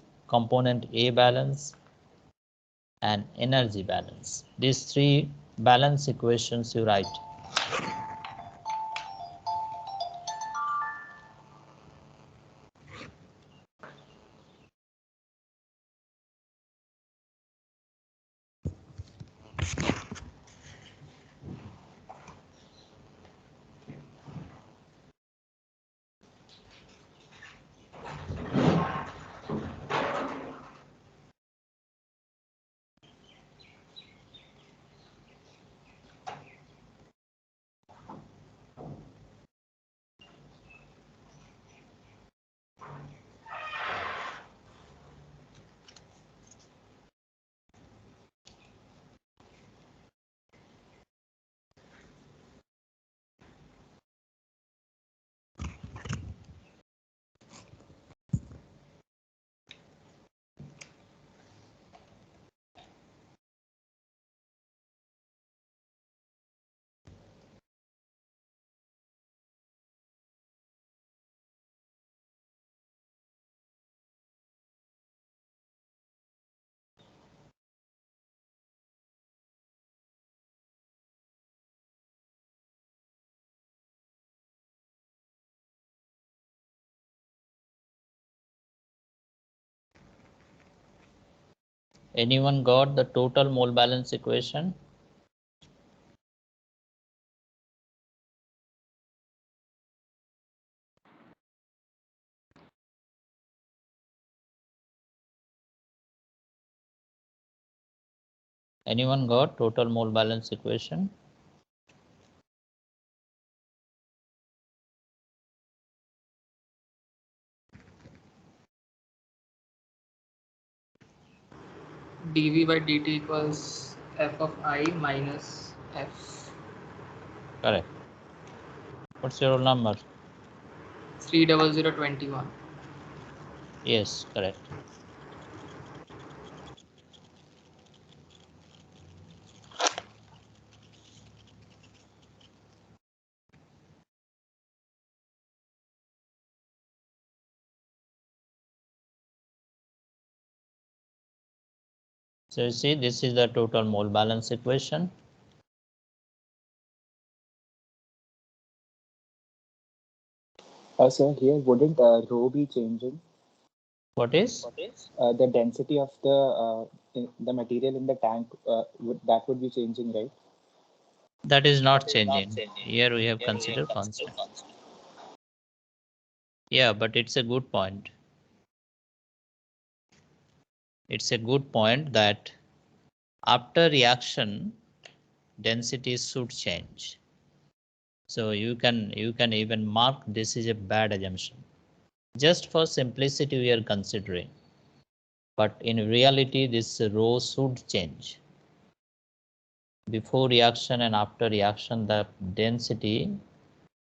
and energy balance. These three balance equations you write. Anyone got the total mole balance equation? Anyone got total mole balance equation? dV by dt equals f of I minus f. Correct. What's your roll number? 30021. Yes, correct. So you see, this is the total mole balance equation. Sir, here wouldn't rho be changing? What is? The density of the material in the tank that would be changing, right? That is not changing. Here we have considered constant. Yeah, but it's a good point. It's a good point that after reaction, density should change. So you can even mark this is a bad assumption. Just for simplicity we are considering. But in reality, this rho should change. Before reaction and after reaction, the density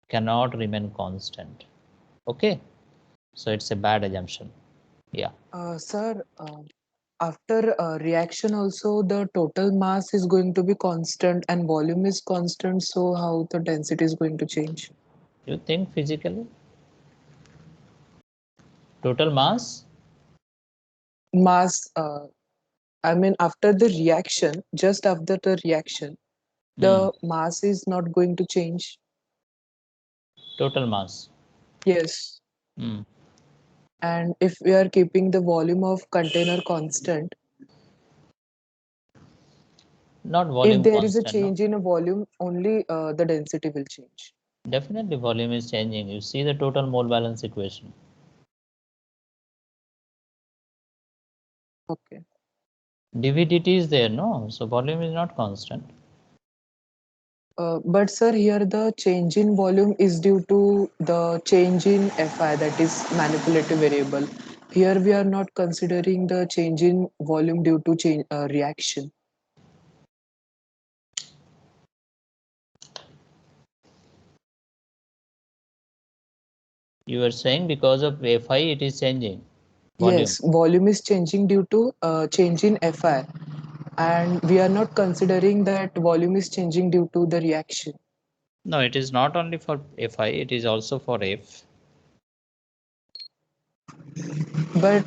cannot remain constant. Okay, so it's a bad assumption. Yeah. Sir, after reaction also the total mass is going to be constant and volume is constant, so how the density is going to change? You think physically? Total mass? Mass I mean, after the reaction, just after the reaction, the mass is not going to change. Total mass. Yes. And if we are keeping the volume of container constant, Not if volume there is a constant, no? change in a volume, only the density will change. Definitely volume is changing. You see the total mole balance equation. Okay. dV/dt is there, no? So volume is not constant. But sir, here the change in volume is due to the change in Fi, that is manipulative variable. Here we are not considering the change in volume due to change reaction. You were saying because of Fi it is changing volume. Yes, volume is changing due to change in Fi, and we are not considering that volume is changing due to the reaction. No, it is not only for Fi, it is also for F. But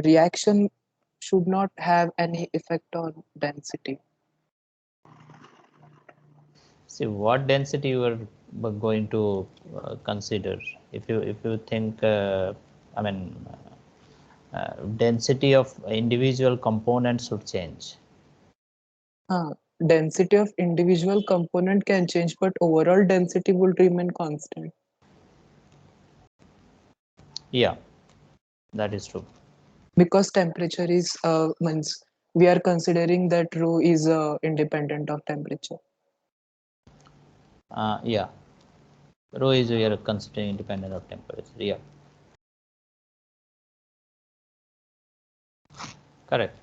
reaction should not have any effect on density. See what density you are going to consider. If you think, I mean, density of individual components should change. Density of individual component can change, but overall density will remain constant. Yeah, that is true. Because temperature is means we are considering that rho is independent of temperature. Yeah, rho is we are considering independent of temperature. Yeah, correct.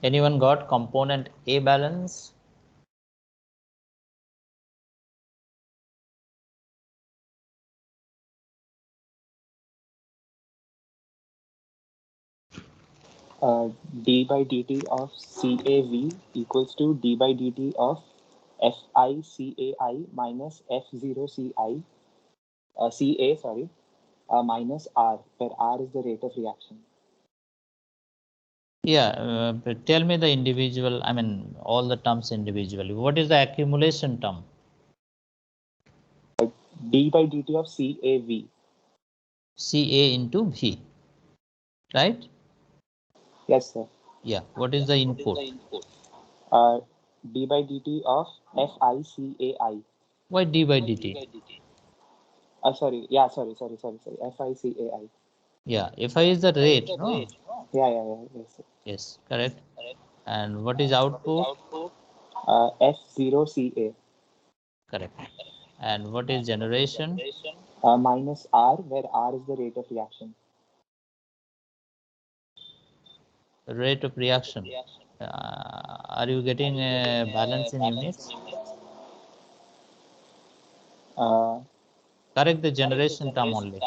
Anyone got component A balance? D by dt of CAV equals to d by dt of FI CAI minus F0 CA, sorry, minus R, where R is the rate of reaction. Yeah, but tell me the individual, I mean, all the terms individually. What is the accumulation term? D by dt of CAV. CA into V, right? Yes, sir. Yeah, what is the input? D by dt of FICAI. Why d by dt? Sorry, yeah, sorry, FICAI. Yeah, Fi is the rate, no? Yeah, yes, sir. Yes, correct. And what is output? F0 CA. Correct. And what is generation? Minus R, where R is the rate of reaction. Rate of reaction. Are you getting a balance in units? Correct the generation term only.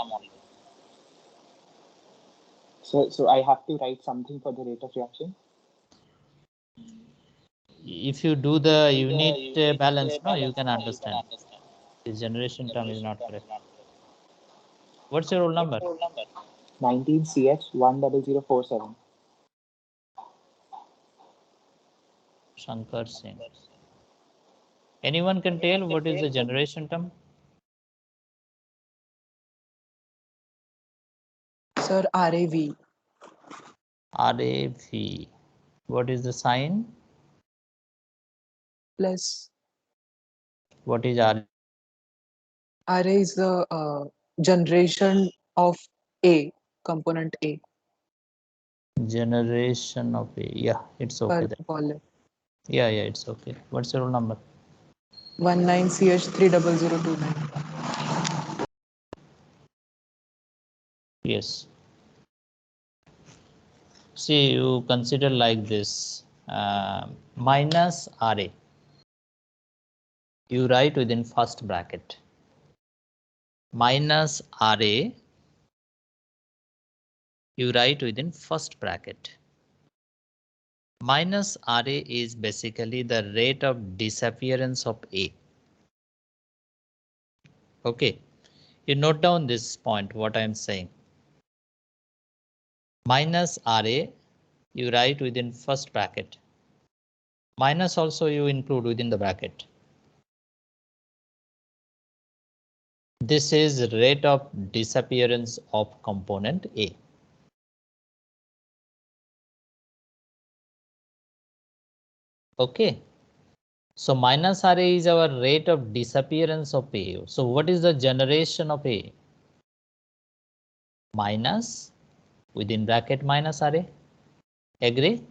So I have to write something for the rate of reaction. If you do the unit balance, no, you can understand. This generation term is not correct. What's your roll number? 19CH10047. Shankar Singh. Anyone can tell what is the generation term? Sir, RAV. RAV. What is the sign? Plus What is R? RA is the generation of A, component A, Generation of A. Yeah, it's okay per then. volume. Yeah, it's okay. What's your roll number? 19CH30029. Yes. See, you consider like this, minus RA. You write within first bracket. Minus RA, you write within first bracket. Minus RA is basically the rate of disappearance of A. Okay, you note down this point, what I am saying. Minus RA, you write within first bracket. Minus also you include within the bracket. This is rate of disappearance of component A. Okay. So minus RA is our rate of disappearance of A. So what is the generation of A? Minus within bracket minus RA. Agree?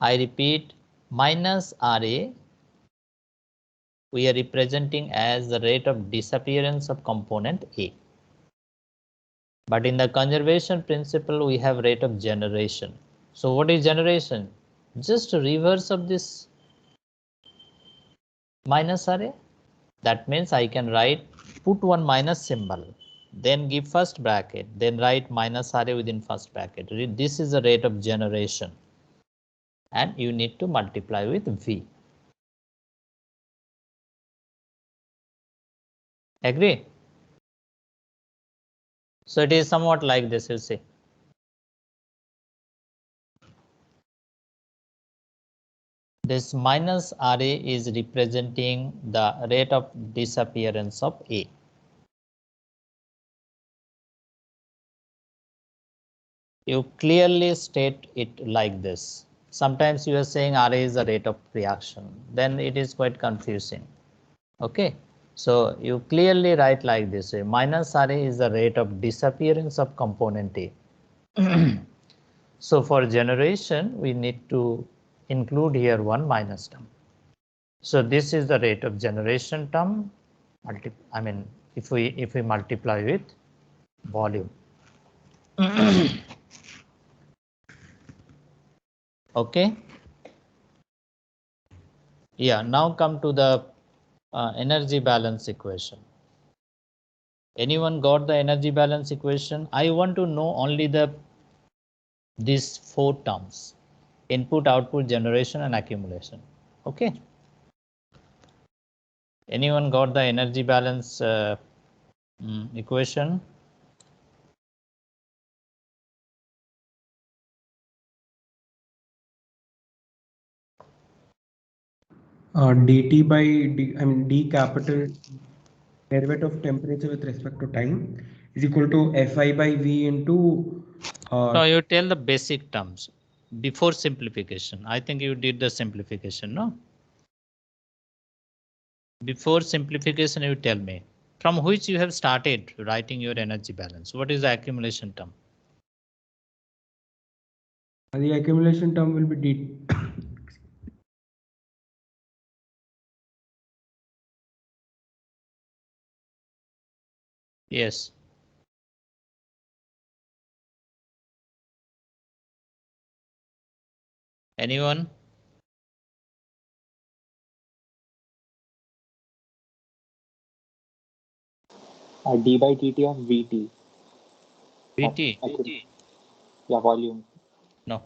I repeat, minus RA we are representing as the rate of disappearance of component A. But in the conservation principle, we have rate of generation. So what is generation? Just reverse of this minus RA. That means I can write, put one minus symbol, then give first bracket, then write minus RA within first bracket. This is the rate of generation. And you need to multiply with V. Agree? So it is somewhat like this, you see. This minus RA is representing the rate of disappearance of A. You clearly state it like this. Sometimes you are saying RA is the rate of reaction. Then it is quite confusing. Okay. So you clearly write like this way. Minus RA is the rate of disappearance of component A. So for generation, we need to include here one minus term. So this is the rate of generation term. I mean, if we multiply with volume. Okay. Yeah. Now come to the energy balance equation. Anyone got the energy balance equation? I want to know only these four terms: input, output, generation, and accumulation. Okay. Anyone got the energy balance equation? dt by d, I mean d capital derivative of temperature with respect to time is equal to Fi by V into. No, you tell the basic terms before simplification. I think you did the simplification, no? Before simplification, you tell me from which you have started writing your energy balance. What is the accumulation term? The accumulation term will be d. Yes. Anyone? d by dt of Vt. VT? Yeah, volume. No.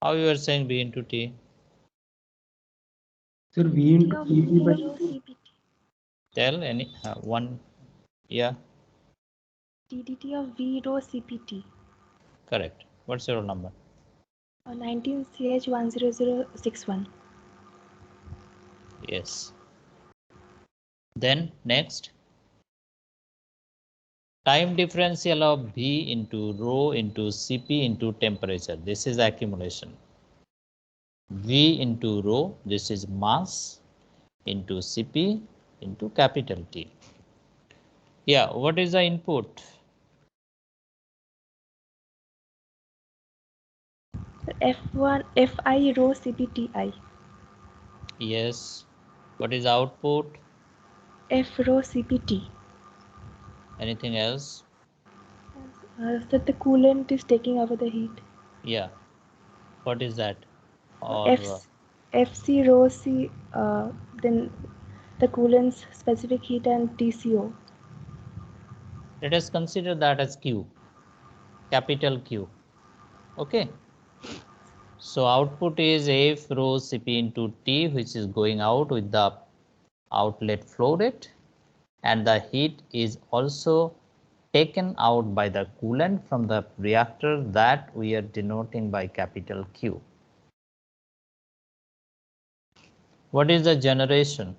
How you are saying B into T? Sir, V into of Pt by. zero CPT. Tell any one. Yeah, ddt of V rho CPT. correct. What's your number? 19CH10061. Yes. Then next, time differential of V into rho into Cp into temperature. This is accumulation. V into rho, this is mass, into Cp into capital T. Yeah, what is the input? F1 Fi rho CPTI. Yes. What is output? F rho CPT. Anything else? That the coolant is taking over the heat. Yeah. What is that? Or FC rho C, then the coolant's specific heat and TCO. let us consider that as Q, capital Q. Okay. So output is F rho Cp into T, which is going out with the outlet flow rate, and the heat is also taken out by the coolant from the reactor that we are denoting by capital Q. What is the generation?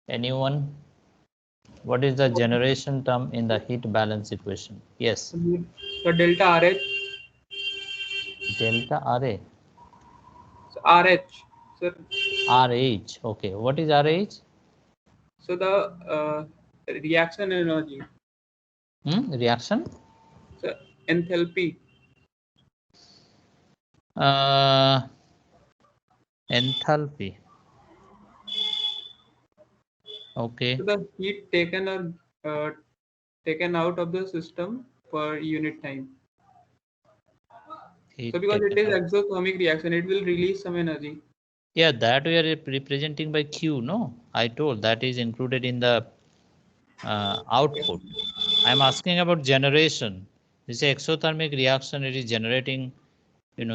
Anyone? What is the generation term in the heat balance equation? Yes. The delta RH. Delta RA. So RH. So RH. Okay. What is RH? so the reaction energy. Reaction? So enthalpy. Enthalpy. Okay. So the heat taken or taken out of the system per unit time. Heat So because it taken is out. exothermic reaction, it will release some energy. Yeah, that we are representing by Q, no? I told that is included in the output. I'm asking about generation. This is exothermic reaction, it is generating,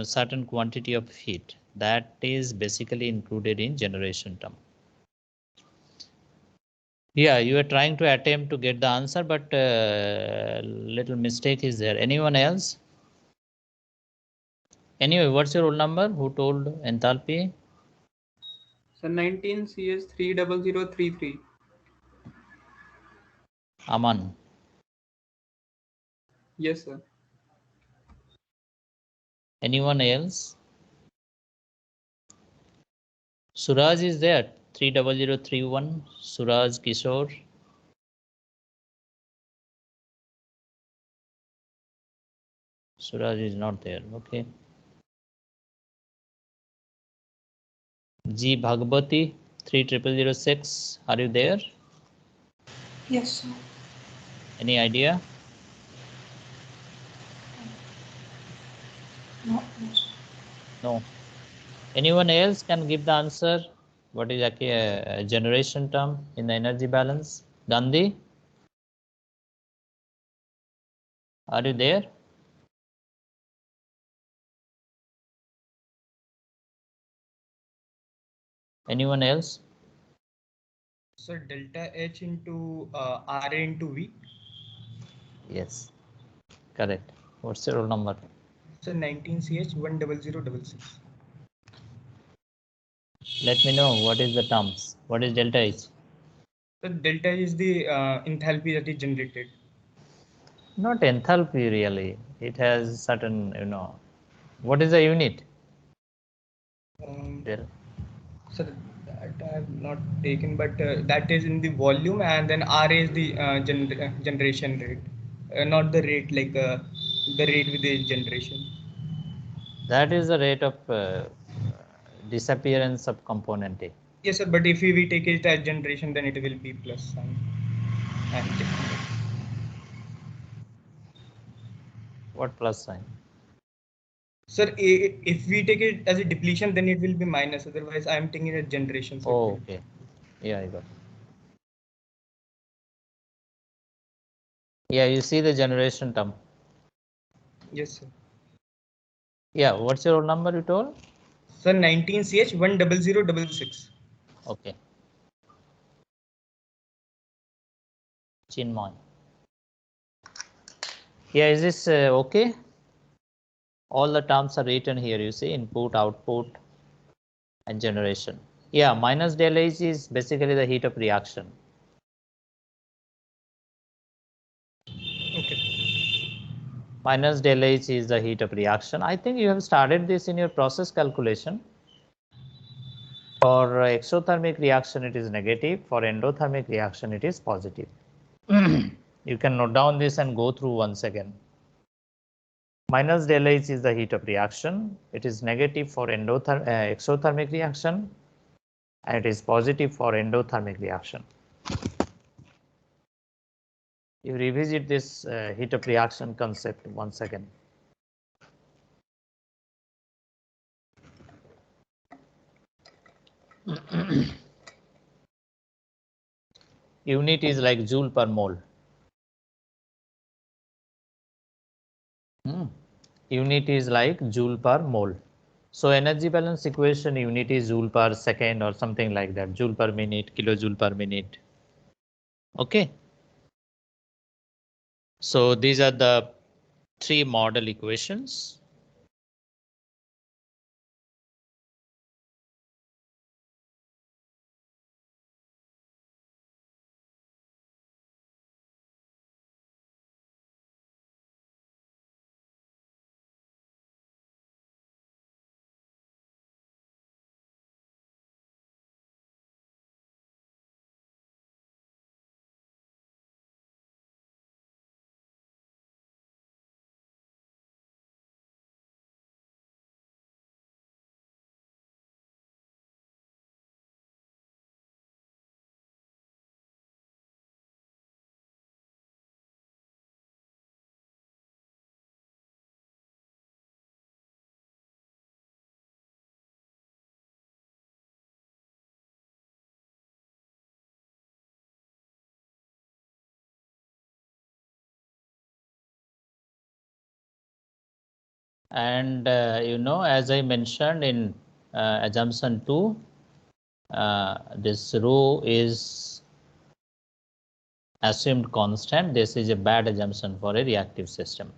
certain quantity of heat. That is basically included in generation term. Yeah, you are trying to attempt to get the answer, but little mistake is there. Anyone else? Anyway, what's your roll number? Who told enthalpy? So 19 CS 30033. Aman. Yes, sir. Anyone else? Suraj is there. 30031. Suraj Kishore. Suraj is not there. Okay. G Bhagavati 30006. Are you there? Yes, sir. Any idea? No, no, sir. No. Anyone else can give the answer? What is a generation term in the energy balance? Gandhi? Are you there? Anyone else? So delta H into RA into V. Yes, correct. What's your roll number? So 19CH 10066. Let me know what is the terms. What is delta H? So delta is the enthalpy that is generated. Not enthalpy really. It has certain, what is the unit? Del. So that I have not taken, but that is in the volume, and then RA is the generation rate, not the rate like the rate with the generation. That is the rate of disappearance of component A. Yes, sir. But if we take it as generation, then it will be plus sign. I'm checking that. What plus sign? Sir, if we take it as a depletion, then it will be minus. Otherwise, I am taking it as generation. So it Oh, will be. okay. Yeah, I got it. Yeah, you see the generation term. Yes, sir. Yeah, what's your roll number you told? Sir, 19CH 10066. Okay. Chinmoy. Yeah, is this okay? All the terms are written here, you see, input, output, and generation. Yeah, minus del H is basically the heat of reaction. Okay. Minus del H is the heat of reaction. I think you have started this in your process calculation. For exothermic reaction, it is negative. For endothermic reaction, it is positive. You can note down this and go through once again. Minus del H is the heat of reaction. It is negative for exothermic reaction, and it is positive for endothermic reaction. You revisit this heat of reaction concept once again. Unit is like joule per mole. Unit is like joule per mole. So energy balance equation unit is joule per second or something like that, joule per minute, kilojoule per minute. Okay. So these are the three model equations. And as I mentioned in assumption 2, this rho is assumed constant. This is a bad assumption for a reactive system.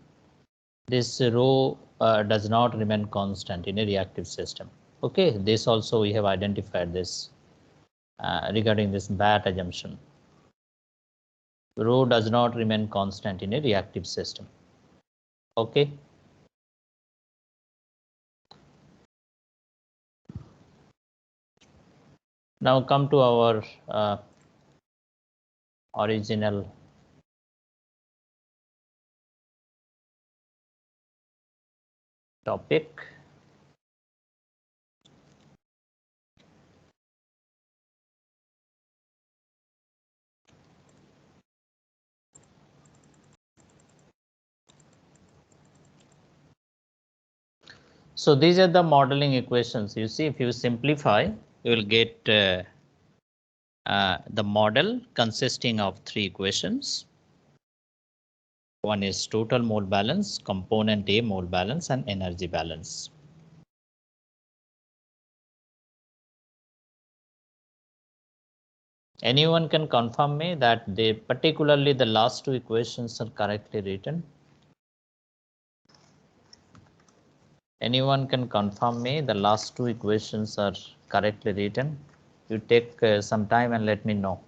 This rho does not remain constant in a reactive system. Okay, this also we have identified this regarding this bad assumption. Rho does not remain constant in a reactive system. Okay. Now come to our original topic. So these are the modeling equations. You see, if you simplify, you will get the model consisting of three equations. One is total mole balance, component A mole balance, and energy balance. Anyone can confirm me that particularly the last two equations are correctly written? Anyone can confirm me the last two equations are correctly written? You take some time and let me know.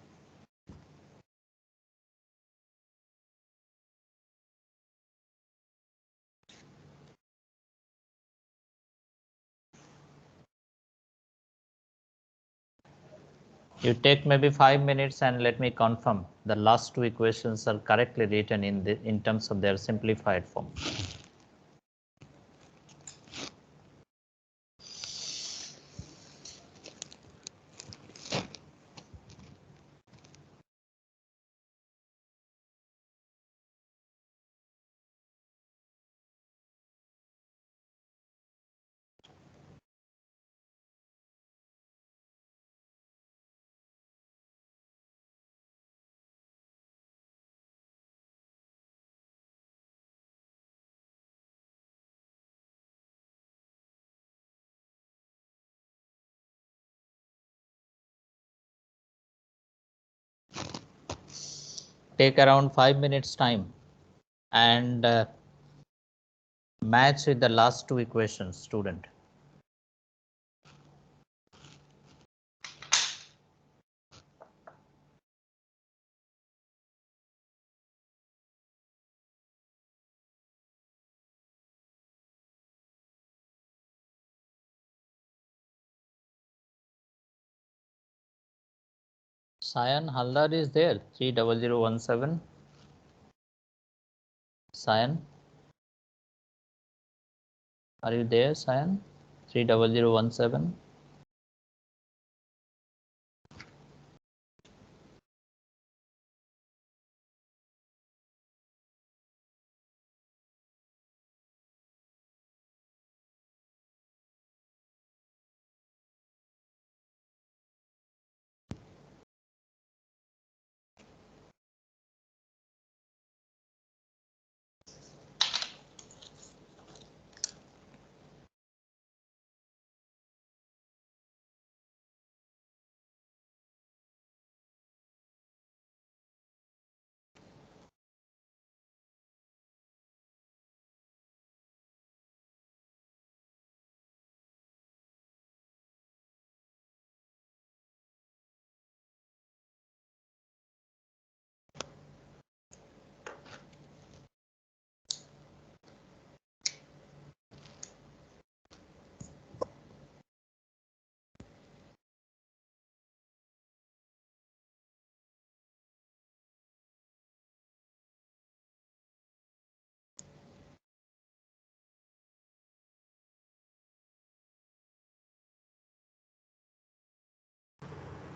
You take maybe 5 minutes and let me confirm the last two equations are correctly written in terms of their simplified form. Take around 5 minutes time and match with the last two equations, student. Sayan Haldar is there, 30017. Sayan, are you there, Sayan? 30017.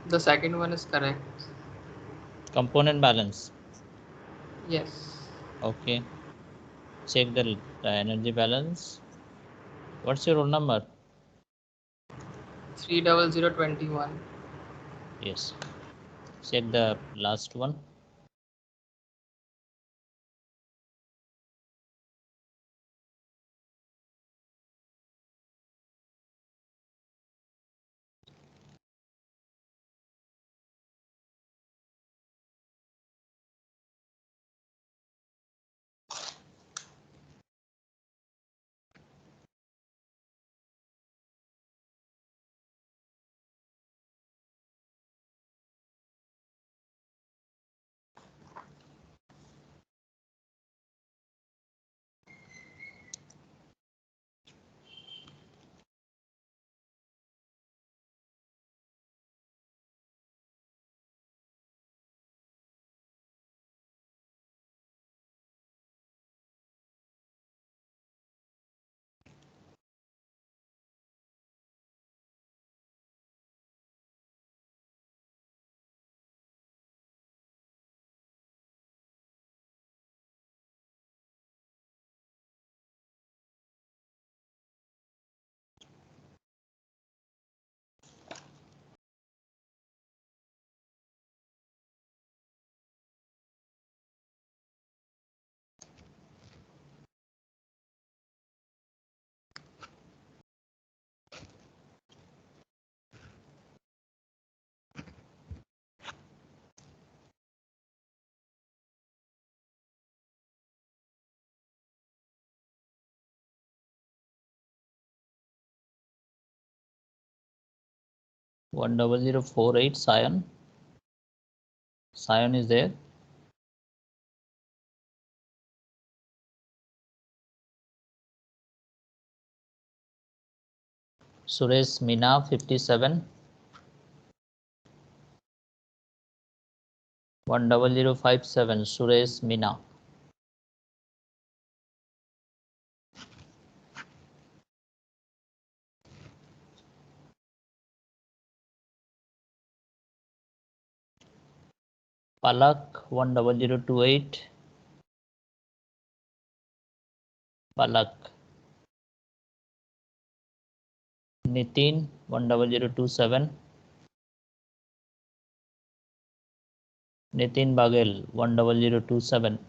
The second one is correct. Component balance. Yes. Okay. Check the energy balance. What's your roll number? 30021. Yes. Check the last one. One 0048 Sion. Sion is there. Suresh Mina 57. 10057 Suresh Mina. Palak 10028. Palak. Nitin 10027. Nitin Bagel 10027.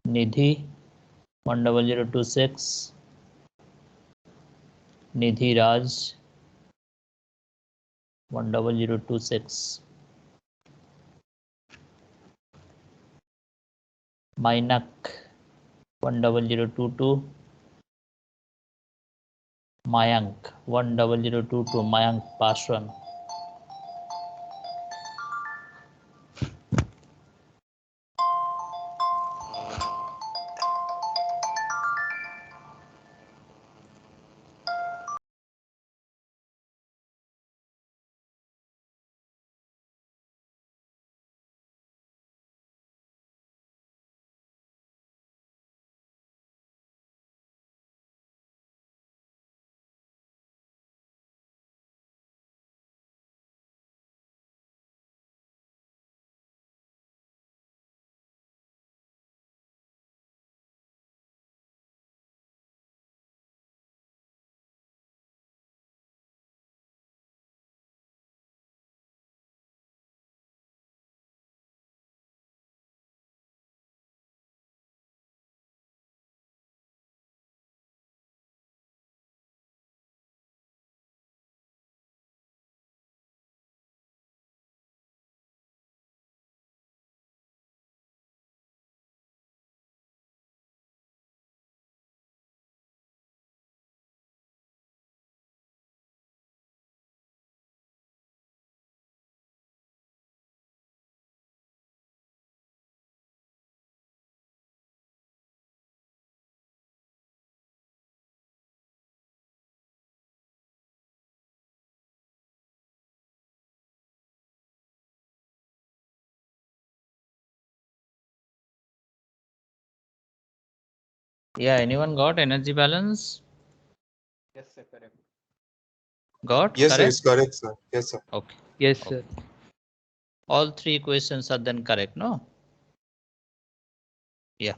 Nidhi 10026. Nidhi Raj 10026. Mainak 10022. Mayank 10022. Mayank Paswan. Yeah, anyone got energy balance? Yes, sir, correct. Got? Yes, sir. Correct? It's correct, sir. Yes, sir. Okay. Yes, Okay. sir. All three questions are then correct, no? Yeah.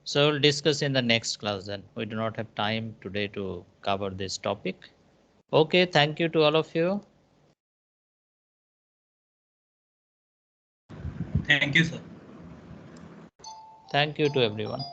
So we'll discuss in the next class then. We do not have time today to cover this topic. Okay, thank you to all of you. Thank you, sir. Thank you to everyone.